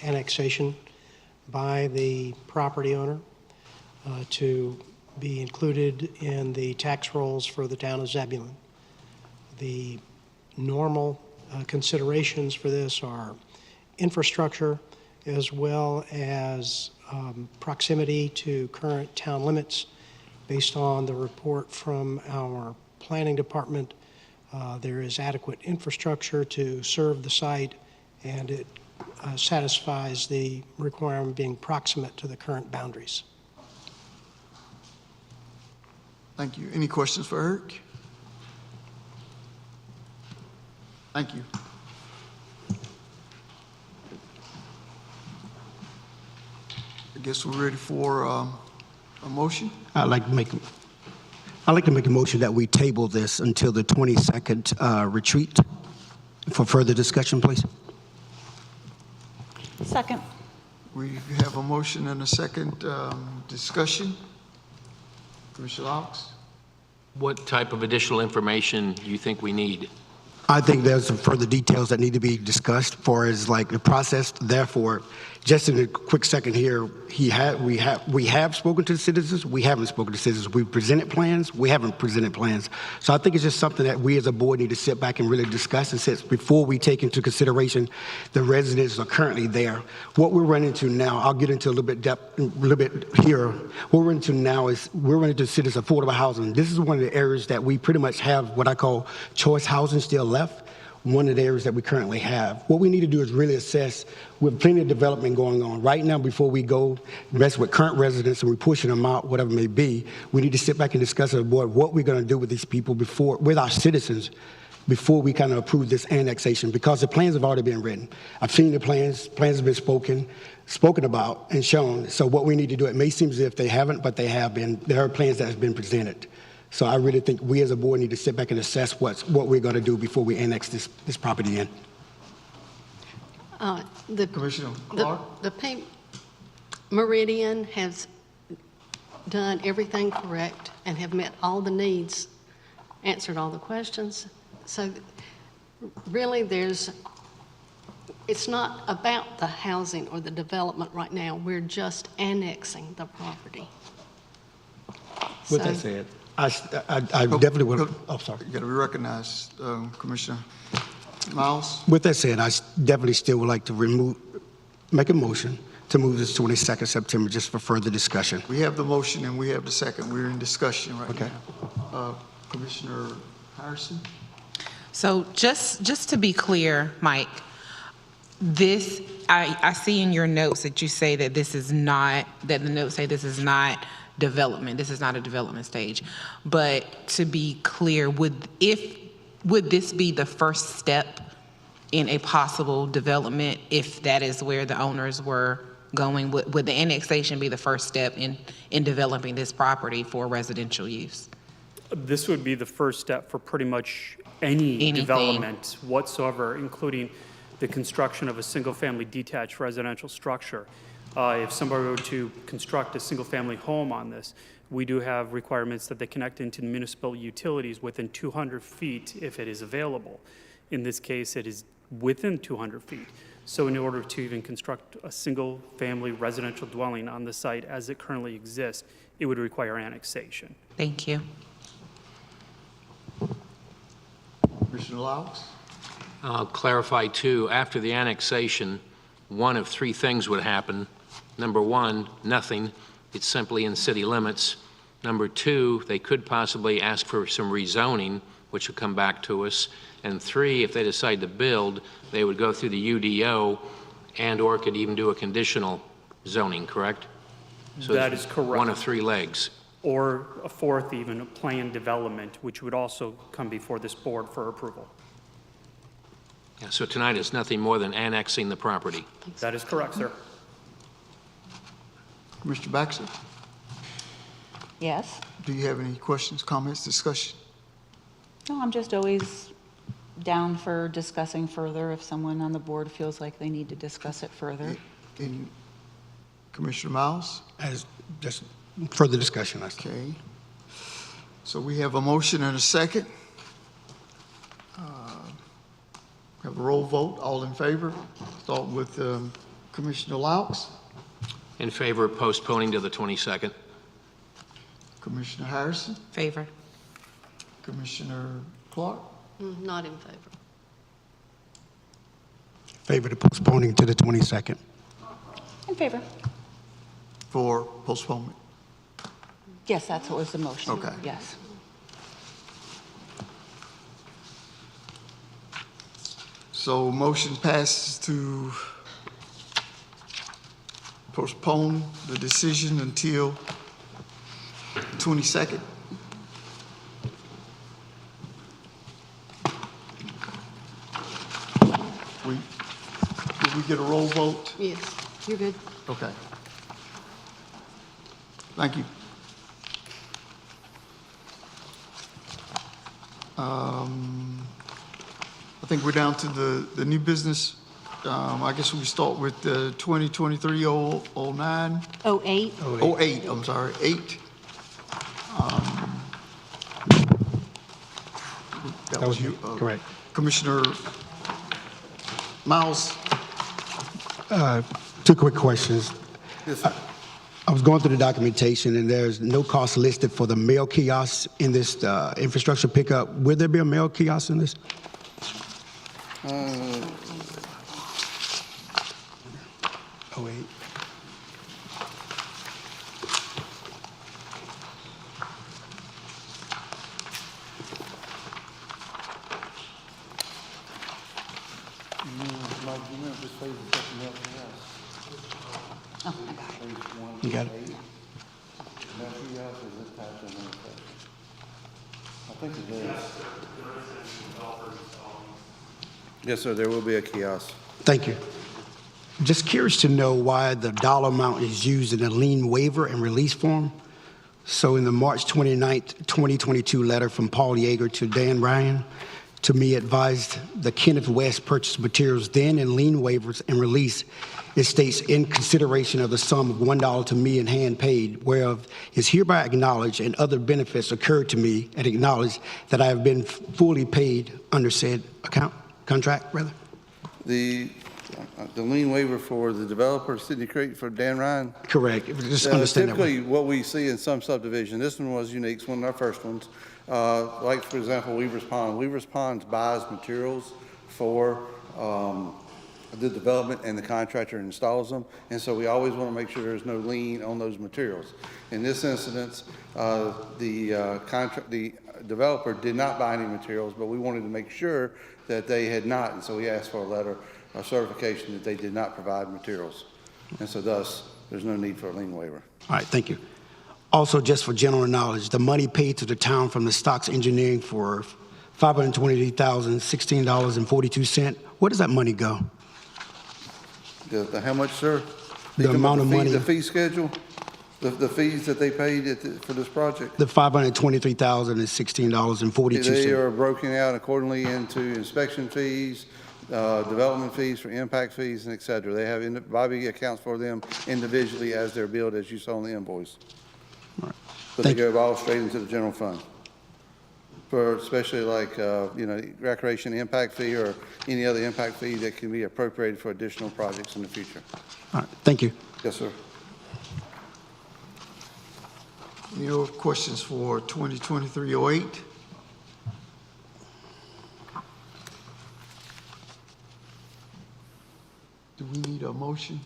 annexation by the property owner to be included in the tax rolls for the town of Zebulon. The normal considerations for this are infrastructure as well as proximity to current town limits. Based on the report from our planning department, there is adequate infrastructure to serve the site, and it satisfies the requirement of being proximate to the current boundaries. Thank you. Any questions for Eric? Thank you. I guess we're ready for a motion. I'd like to make a motion that we table this until the 22nd retreat for further discussion, please. Second. We have a motion and a second discussion. Commissioner Laux? What type of additional information do you think we need? I think there's some further details that need to be discussed for as like the process. Therefore, just in a quick second here, we have spoken to the citizens. We haven't spoken to citizens. We've presented plans. We haven't presented plans. So I think it's just something that we as a board need to sit back and really discuss and sit before we take into consideration the residents are currently there. What we're running into now, I'll get into a little bit here. What we're into now is we're running into citizens affordable housing. This is one of the areas that we pretty much have what I call choice housing still left. One of the areas that we currently have. What we need to do is really assess with plenty of development going on. Right now, before we go mess with current residents and we're pushing them out, whatever it may be, we need to sit back and discuss as a board what we're going to do with these people with our citizens, before we kind of approve this annexation, because the plans have already been written. I've seen the plans have been spoken about and shown. So what we need to do, it may seem as if they haven't, but they have been. There are plans that have been presented. So I really think we as a board need to sit back and assess what we're going to do before we annex this property in. Commissioner Clark? The Meridian has done everything correct and have met all the needs, answered all the questions. So really it's not about the housing or the development right now. We're just annexing the property. With that said, I definitely would. Oh, sorry. You got to be recognized, Commissioner Miles. With that said, I definitely still would like to make a motion to move this 22nd September just for further discussion. We have the motion and we have the second. We're in discussion right now. Commissioner Harrison? So just to be clear, Mike, this, I see in your notes that you say that this is not, that the notes say this is not development, this is not a development stage. But to be clear, would this be the first step in a possible development if that is where the owners were going? Would the annexation be the first step in developing this property for residential use? This would be the first step for pretty much any development whatsoever, including the construction of a single-family detached residential structure. If somebody were to construct a single-family home on this, we do have requirements that they connect into municipal utilities within 200 feet if it is available. In this case, it is within 200 feet. So in order to even construct a single-family residential dwelling on the site as it currently exists, it would require annexation. Thank you. Commissioner Laux? I'll clarify too, after the annexation, one of three things would happen. Number one, nothing. It's simply in city limits. Number two, they could possibly ask for some rezoning, which would come back to us. And three, if they decide to build, they would go through the UDO and/or could even do a conditional zoning, correct? So That is correct. One of three legs. Or a fourth, even a planned development, which would also come before this board for approval. Yeah, so tonight is nothing more than annexing the property. That is correct, sir. Mr. Baxter, Yes? do you have any questions, comments, discussion? No, I'm just always down for discussing further if someone on the board feels like they need to discuss it further. Any, Commissioner Miles? As just further discussion, I see. Okay. So we have a motion and a second. Have a roll vote. All in favor? Start with Commissioner Laux. In favor of postponing to the 22nd. Commissioner Harrison. Favor. Commissioner Clark. Not in favor. Favor to postponing to the 22nd. In favor. For postponement. Yes, that's what was the motion. Okay. Yes. So motion passes to postpone the decision until 22nd. Did we get a roll vote? Yes, you're good. Okay. Thank you. I think we're down to the new business. I guess we start with the 2023-09. 08. 08, I'm sorry, 8. That was you. Correct. Commissioner Miles? Two quick questions. Yes, sir. I was going through the documentation, and there's no cost listed for the mail kiosks in this infrastructure pickup. Will there be a mail kiosk in this? Oh, 08. Oh, I got it. You got it? I think it is. Yes, sir, there will be a kiosk. Thank you. Just curious to know why the dollar amount is used in a lien waiver and release form. So in the March 29th, 2022 letter from Paul Yeager to Dan Ryan, to me advised the Kenneth West purchase materials then in lien waivers and release, it states in consideration of the sum of $1 to me in hand paid, whereof is hereby acknowledged and other benefits occurred to me and acknowledged that I have been fully paid under said contract. The lien waiver for the developer, Sidney Creek, for Dan Ryan? Correct. Just understand that. Typically, what we see in some subdivision, this one was unique, it's one of our first ones. Like, for example, Weaver's Pond. Weaver's Pond buys materials for the development, and the contractor installs them. And so we always want to make sure there's no lien on those materials. In this instance, the developer did not buy any materials, but we wanted to make sure that they had not, and so we asked for a letter of certification that they did not provide materials. And so thus, there's no need for a lien waiver. All right, thank you. Also, just for general knowledge, the money paid to the town from the Stocks Engineering for $523,016.42, where does that money go? The how much, sir? The amount of money. The fee schedule? The fees that they paid for this project? The $523,016.42. They are broken out accordingly into inspection fees, development fees for impact fees, and et cetera. They have, Bobby accounts for them individually as they're billed, as you saw in the invoice. All right. But they go all straight into the general fund. For especially like, recreation impact fee or any other impact fee that can be appropriated for additional projects in the future. All right, thank you. Yes, sir. Any other questions for 2023-08? Do we need a motion?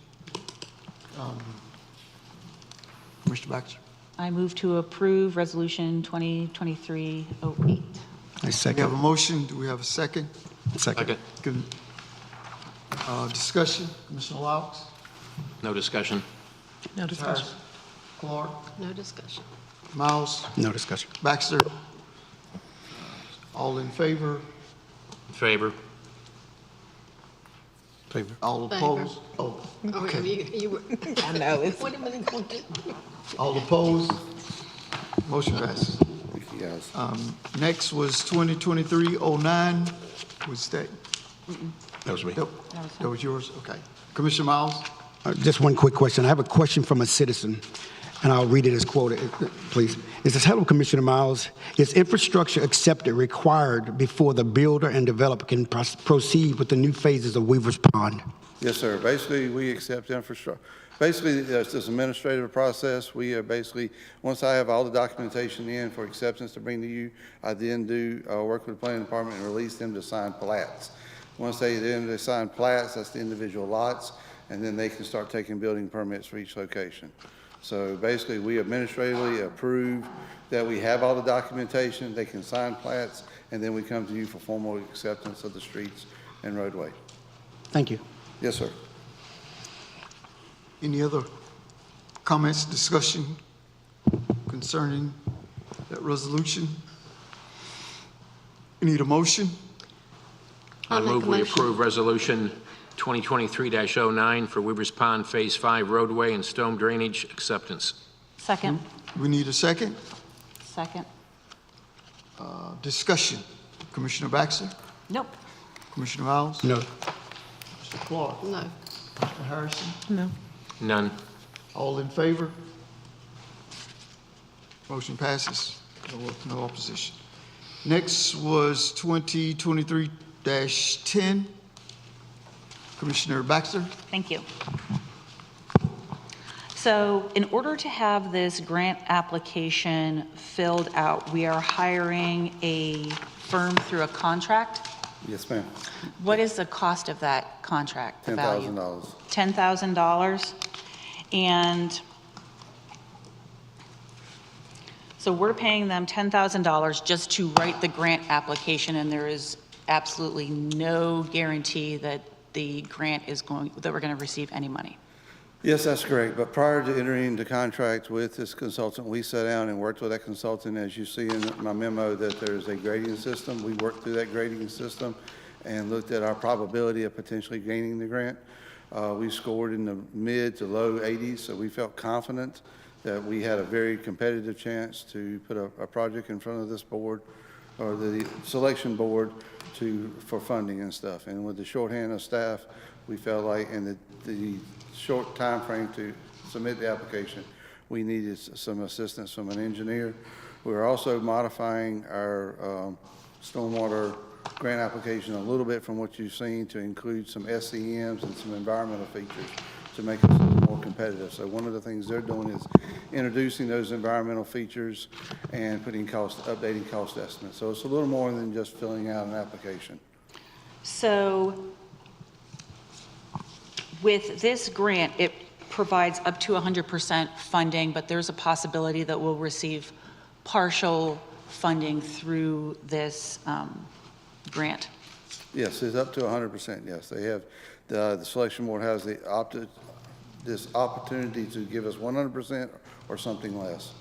Mr. Baxter? I move to approve Resolution 2023-08. I We second. have a motion. Do we have a second? Second. Good. Discussion, Commissioner Laux? No discussion. No discussion. Harris? Clark? No discussion. Miles? No discussion. Baxter? All in favor? In favor. Favor. All Favor. opposed? Oh, Oh, okay. you were. I know, it's. What am I going to do? All opposed? Motion passes. Thank you, guys. Next was 2023-09. Was that? That was me. That was yours? Okay. Commissioner Miles? Just one quick question. I have a question from a citizen, and I'll read it as quoted, please. It says, hello, Commissioner Miles. Is infrastructure accepted required before the builder and developer can proceed with the new phases of Weaver's Pond? Yes, sir. Basically, we accept infrastructure. Basically, it's this administrative process. We are basically, once I have all the documentation in for acceptance to bring to you, I then do work with the planning department and release them to sign plats. Once they sign plats, that's the individual lots, and then they can start taking building permits for each location. So basically, we administratively approve that we have all the documentation, they can sign plats, and then we come to you for formal acceptance of the streets and roadway. Thank you. Yes, sir. Any other comments, discussion concerning that resolution? You need a motion? I I'll make move a we motion. approve Resolution 2023-09 for Weaver's Pond Phase 5 roadway and storm drainage acceptance. Second. We need a second? Second. Discussion. Commissioner Baxter? Nope. Commissioner Miles? No. Mr. Clark? No. Mr. Harrison? No. None. All in favor? Motion passes. No opposition. Next was 2023-10. Commissioner Baxter? Thank you. So in order to have this grant application filled out, we are hiring a firm through a contract. Yes, ma'am. What is the cost of that contract, the value? $10,000. $10,000. And so we're paying them $10,000 just to write the grant application, and there is absolutely no guarantee that the grant is that we're going to receive any money. Yes, that's correct. But prior to entering into contract with this consultant, we sat down and worked with that consultant. As you see in my memo, that there's a grading system. We worked through that grading system and looked at our probability of potentially gaining the grant. We scored in the mid to low 80s, so we felt confident that we had a very competitive chance to put a project in front of this board, or the selection board, for funding and stuff. And with the shorthand of staff, we felt like, and the short time frame to submit the application, we needed some assistance from an engineer. We're also modifying our stormwater grant application a little bit from what you've seen to include some SCMs and some environmental features to make us a little more competitive. So one of the things they're doing is introducing those environmental features and updating cost estimates. So it's a little more than just filling out an application. So with this grant, it provides up to 100% funding, but there's a possibility that we'll receive partial funding through this grant? Yes, it's up to 100%, yes. They have, the selection board has this opportunity to give us 100% or something less.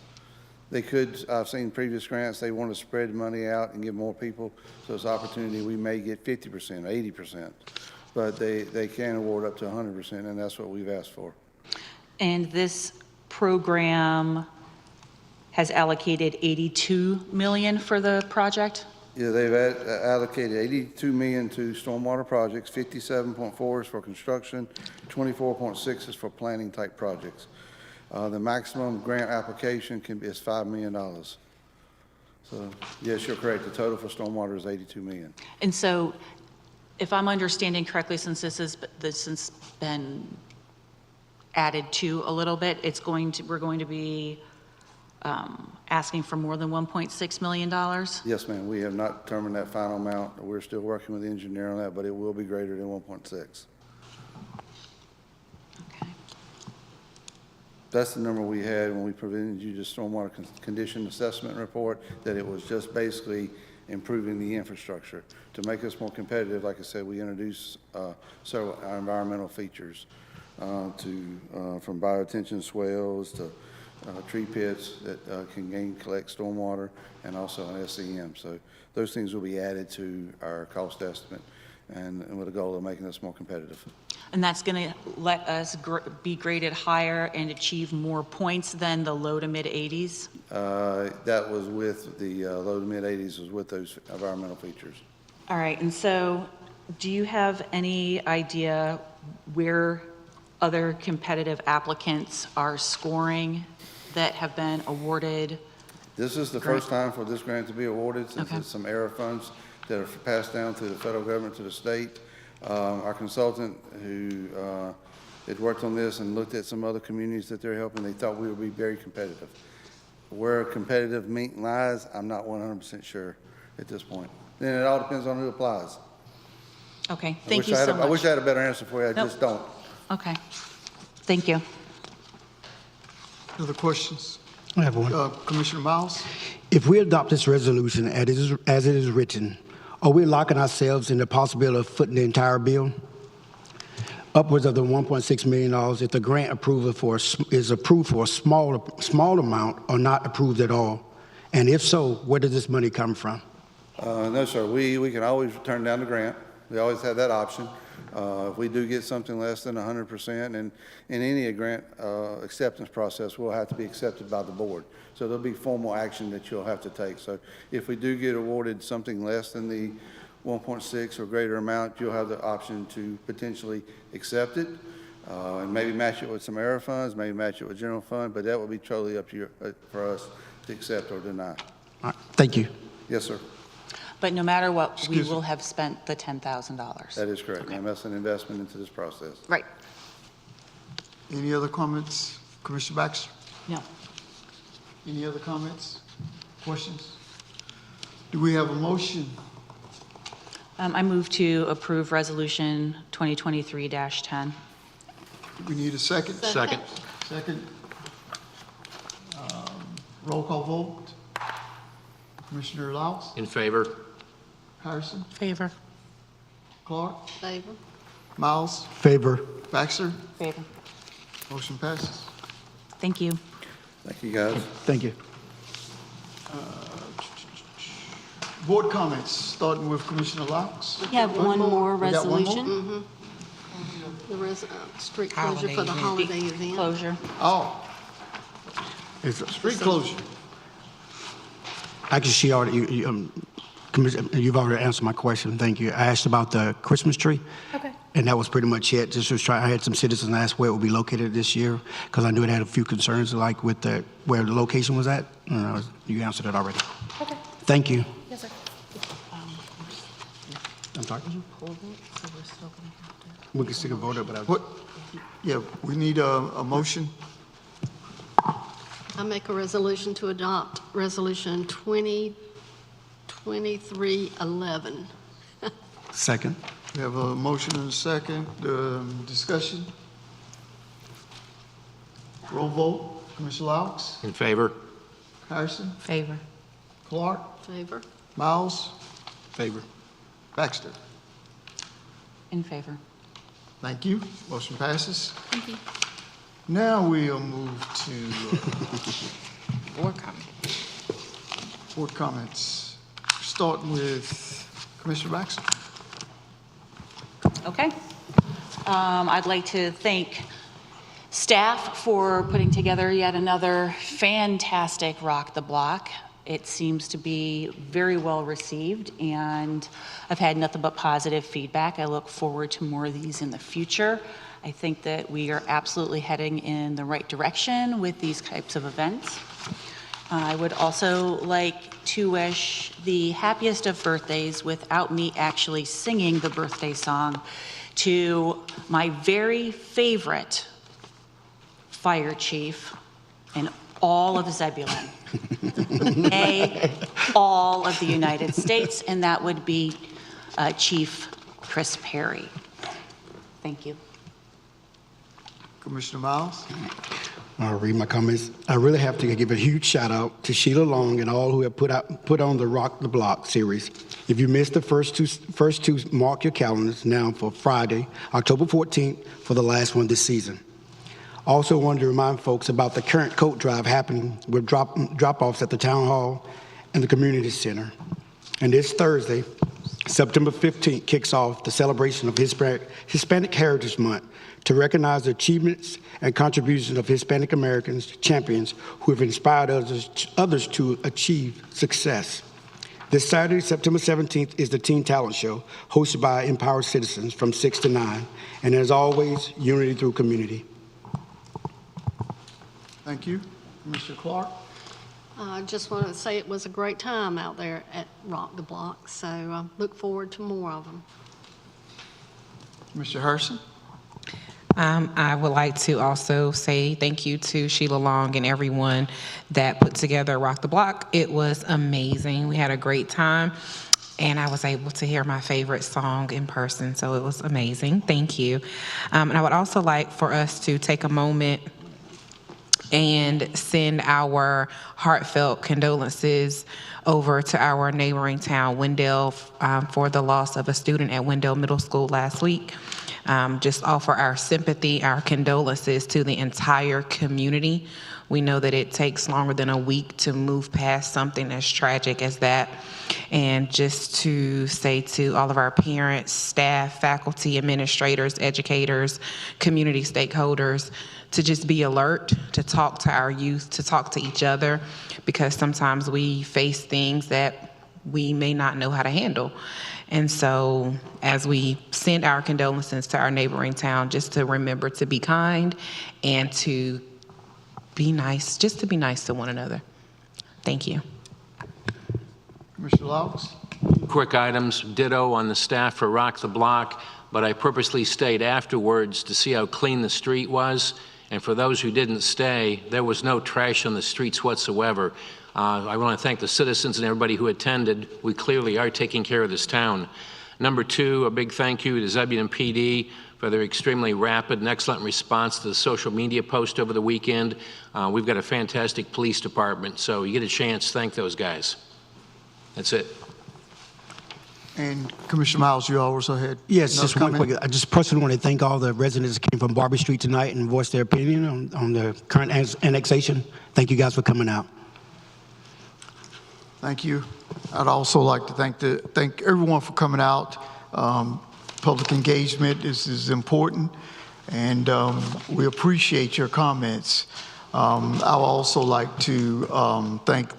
They could, I've seen previous grants, they want to spread money out and give more people, so it's opportunity, we may get 50%, 80%, but they can award up to 100%, and that's what we've asked for. And this program has allocated $82 million for the project? Yeah, they've allocated $82 million to stormwater projects, 57.4 is for construction, 24.6 is for planning type projects. The maximum grant application is $5 million. So, yes, you're correct. The total for stormwater is $82 million. And so, if I'm understanding correctly, since this has been added to a little bit, we're going to be asking for more than $1.6 million? Yes, ma'am. We have not determined that final amount. We're still working with the engineer on that, but it will be greater than 1.6. That's the number we had when we presented you the stormwater condition assessment report, that it was just basically improving the infrastructure. To make us more competitive, like I said, we introduced several environmental features from bioretention swales to tree pits that can collect stormwater, and also an SEM. So those things will be added to our cost estimate, and with the goal of making us more competitive. And that's going to let us be graded higher and achieve more points than the low to mid 80s? That was with the low to mid 80s, was with those environmental features. All right, and so do you have any idea where other competitive applicants are scoring that have been awarded? This is the first time for this grant to be awarded, since it's some ERA funds that are passed down through the federal government to the state. Our consultant who had worked on this and looked at some other communities that they're helping, they thought we would be very competitive. Where competitive meat lies, I'm not 100% sure at this point. And it all depends on who applies. Okay, thank you so much. I wish I had a better answer for you, I just don't. Okay, thank you. Other questions? I have one. Commissioner Miles? If we adopt this resolution as it is written, are we locking ourselves in the possibility of footing the entire bill? Upwards of the $1.6 million if the grant approval is approved for a small amount or not approved at all? And if so, where does this money come from? No, sir. We can always turn down the grant. We always have that option. If we do get something less than 100%, and in any grant acceptance process, we'll have to be accepted by the board. So there'll be formal action that you'll have to take. So if we do get awarded something less than the 1.6 or greater amount, you'll have the option to potentially accept it and maybe match it with some ERA funds, maybe match it with general fund, but that will be totally up to you, for us to accept or deny. All right. Thank you. Yes, sir. But no matter what, we will have spent the $10,000. That is correct, ma'am. That's an investment into this process. Right. Any other comments? Commissioner Baxter? No. Any other comments, questions? Do we have a motion? I move to approve Resolution 2023-10. We need a second? Second. Second. Roll call vote. Commissioner Laus? In favor? Harrison? Favor. Clark? Favor? Miles? Favor. Baxter? Favor. Motion passes. Thank you. Thank you, guys. Thank you. Board comments, starting with Commissioner Laus. We have one more We got one more? resolution. The street closure for the holiday event. Closure. Oh, It's, street closure. actually, she already, Commissioner, you've already answered my question. Thank you. I asked about the Christmas tree. Okay. And that was pretty much it. Just was trying. I had some citizens ask where it would be located this year because I knew it had a few concerns, like with where the location was at. You answered it already. Okay. Thank you. Yes, sir. I'm sorry. We can still vote it, but What? Yeah, we need a motion. I make a resolution to adopt Resolution 2023-11. Second. We have a motion and a second. Discussion. Roll vote. Commissioner Laus? In favor? Harrison? Favor. Clark, Favor? Miles, Favor. Baxter. In favor. Thank you. Motion passes. Thank you. Now we'll move to Board comment. board comments, starting with Commissioner Baxter. Okay. I'd like to thank staff for putting together yet another fantastic Rock the Block. It seems to be very well received, and I've had nothing but positive feedback. I look forward to more of these in the future. I think that we are absolutely heading in the right direction with these types of events. I would also like to wish the happiest of birthdays without me actually singing the birthday song to my very favorite fire chief in all of Zebulon, all of the United States, and that would be Chief Chris Perry. Thank you. Commissioner Miles. I'll read my comments. I really have to give a huge shout out to Sheila Long and all who have put on the Rock the Block series. If you missed the first two, mark your calendars now for Friday, October 14th, for the last one this season. Also wanted to remind folks about the current coat drive happening with drop-offs at the Town Hall and the Community Center. And this Thursday, September 15th, kicks off the celebration of Hispanic Heritage Month to recognize the achievements and contributions of Hispanic Americans, champions who have inspired others to achieve success. This Saturday, September 17th, is the Teen Talent Show, hosted by Empowered Citizens from 6 to 9. And as always, unity through community. Thank you. Commissioner Clark. I just want to say it was a great time out there at Rock the Block, so I look forward to more of them. Mr. Harrison. I would like to also say thank you to Sheila Long and everyone that put together Rock the Block. It was amazing. We had a great time, and I was able to hear my favorite song in person, so it was amazing. Thank you. And I would also like for us to take a moment and send our heartfelt condolences over to our neighboring town, Wendell, for the loss of a student at Wendell Middle School last week. Just offer our sympathy, our condolences to the entire community. We know that it takes longer than a week to move past something as tragic as that. And just to say to all of our parents, staff, faculty, administrators, educators, community stakeholders, to just be alert, to talk to our youth, to talk to each other, because sometimes we face things that we may not know how to handle. And so as we send our condolences to our neighboring town, just to remember to be kind and to be nice, just to be nice to one another. Thank you. Commissioner Laux. Quick items, ditto on the staff for Rock the Block, but I purposely stayed afterwards to see how clean the street was. And for those who didn't stay, there was no trash on the streets whatsoever. I want to thank the citizens and everybody who attended. We clearly are taking care of this town. Number two, a big thank you to Zebulon PD for their extremely rapid and excellent response to the social media post over the weekend. We've got a fantastic police department, so you get a chance, thank those guys. That's it. And Commissioner Miles, you also had Yes, another just one comment? quick. I just personally want to thank all the residents that came from Barbie Street tonight and voiced their opinion on the current annexation. Thank you guys for coming out. Thank you. I'd also like to thank everyone for coming out. Public engagement is important, and we appreciate your comments. I would also like to thank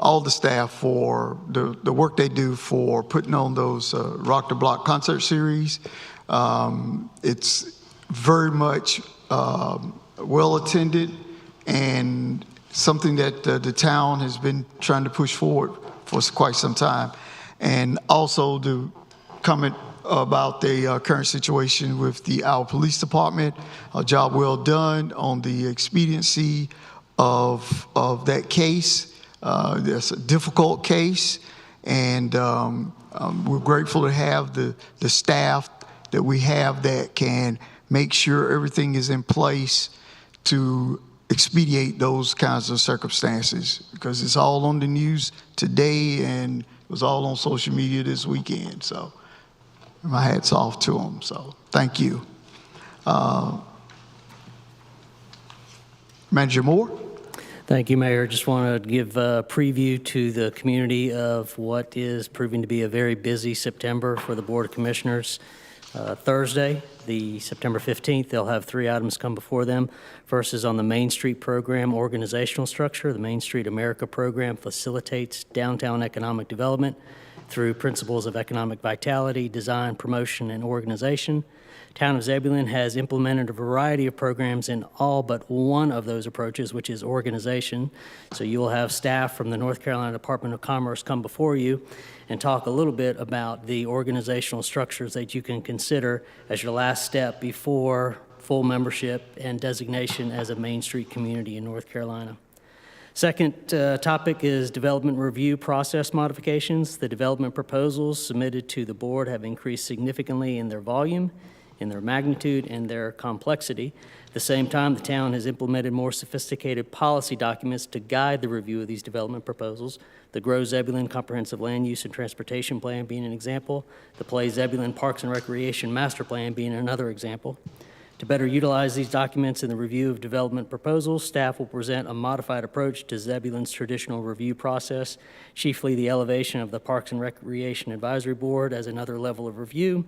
all the staff for the work they do for putting on those Rock the Block concert series. It's very much well attended and something that the town has been trying to push forward for quite some time. And also to comment about the current situation with our police department, a job well done on the expediency of that case. It's a difficult case, and we're grateful to have the staff that we have that can make sure everything is in place to expedite those kinds of circumstances, because it's all on the news today and it was all on social media this weekend. So my hat's off to them. So thank you. Manager Moore? Thank you, Mayor. Just want to give a preview to the community of what is proving to be a very busy September for the Board of Commissioners. Thursday, the September 15th, they'll have 3 items come before them. First is on the Main Street Program organizational structure. The Main Street America program facilitates downtown economic development through principles of economic vitality, design, promotion, and organization. Town of Zebulon has implemented a variety of programs in all but one of those approaches, which is organization. So you will have staff from the North Carolina Department of Commerce come before you and talk a little bit about the organizational structures that you can consider as your last step before full membership and designation as a Main Street community in North Carolina. Second topic is development review process modifications. The development proposals submitted to the board have increased significantly in their volume, in their magnitude, and their complexity. At the same time, the town has implemented more sophisticated policy documents to guide the review of these development proposals. The Grow Zebulon Comprehensive Land Use and Transportation Plan being an example, the Play Zebulon Parks and Recreation Master Plan being another example. To better utilize these documents in the review of development proposals, staff will present a modified approach to Zebulon's traditional review process, chiefly the elevation of the Parks and Recreation Advisory Board as another level of review,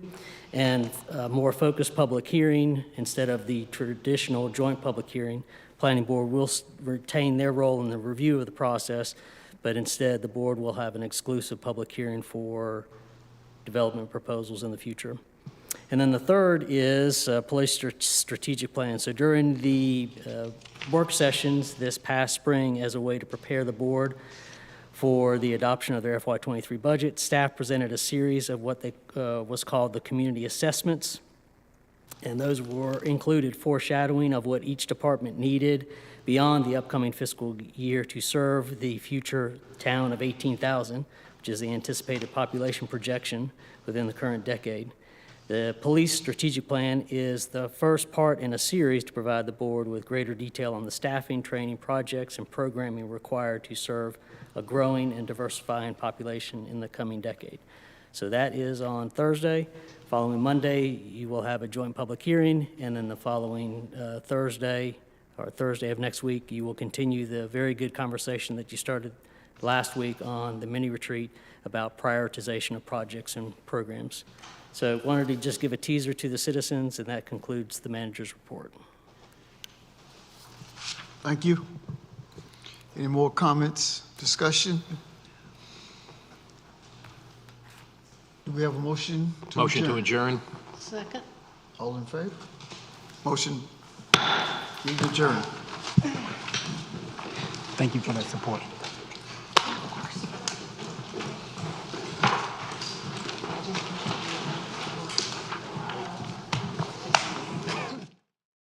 and a more focused public hearing instead of the traditional joint public hearing. Planning Board will retain their role in the review of the process, but instead the board will have an exclusive public hearing for development proposals in the future. And then the third is police strategic plan. So during the work sessions this past spring, as a way to prepare the board for the adoption of their FY23 budget, staff presented a series of what was called the community assessments. And those were included foreshadowing of what each department needed beyond the upcoming fiscal year to serve the future town of 18,000, which is the anticipated population projection within the current decade. The police strategic plan is the first part in a series to provide the board with greater detail on the staffing, training, projects, and programming required to serve a growing and diversifying population in the coming decade. So that is on Thursday. Following Monday, you will have a joint public hearing, and then the following Thursday of next week, you will continue the very good conversation that you started last week on the mini retreat about prioritization of projects and programs. So I wanted to just give a teaser to the citizens, and that concludes the manager's report. Thank you. Any more comments, discussion? Do we have a motion to adjourn? Motion to adjourn. Second. All in favor? Motion, we adjourn. Thank you for that support.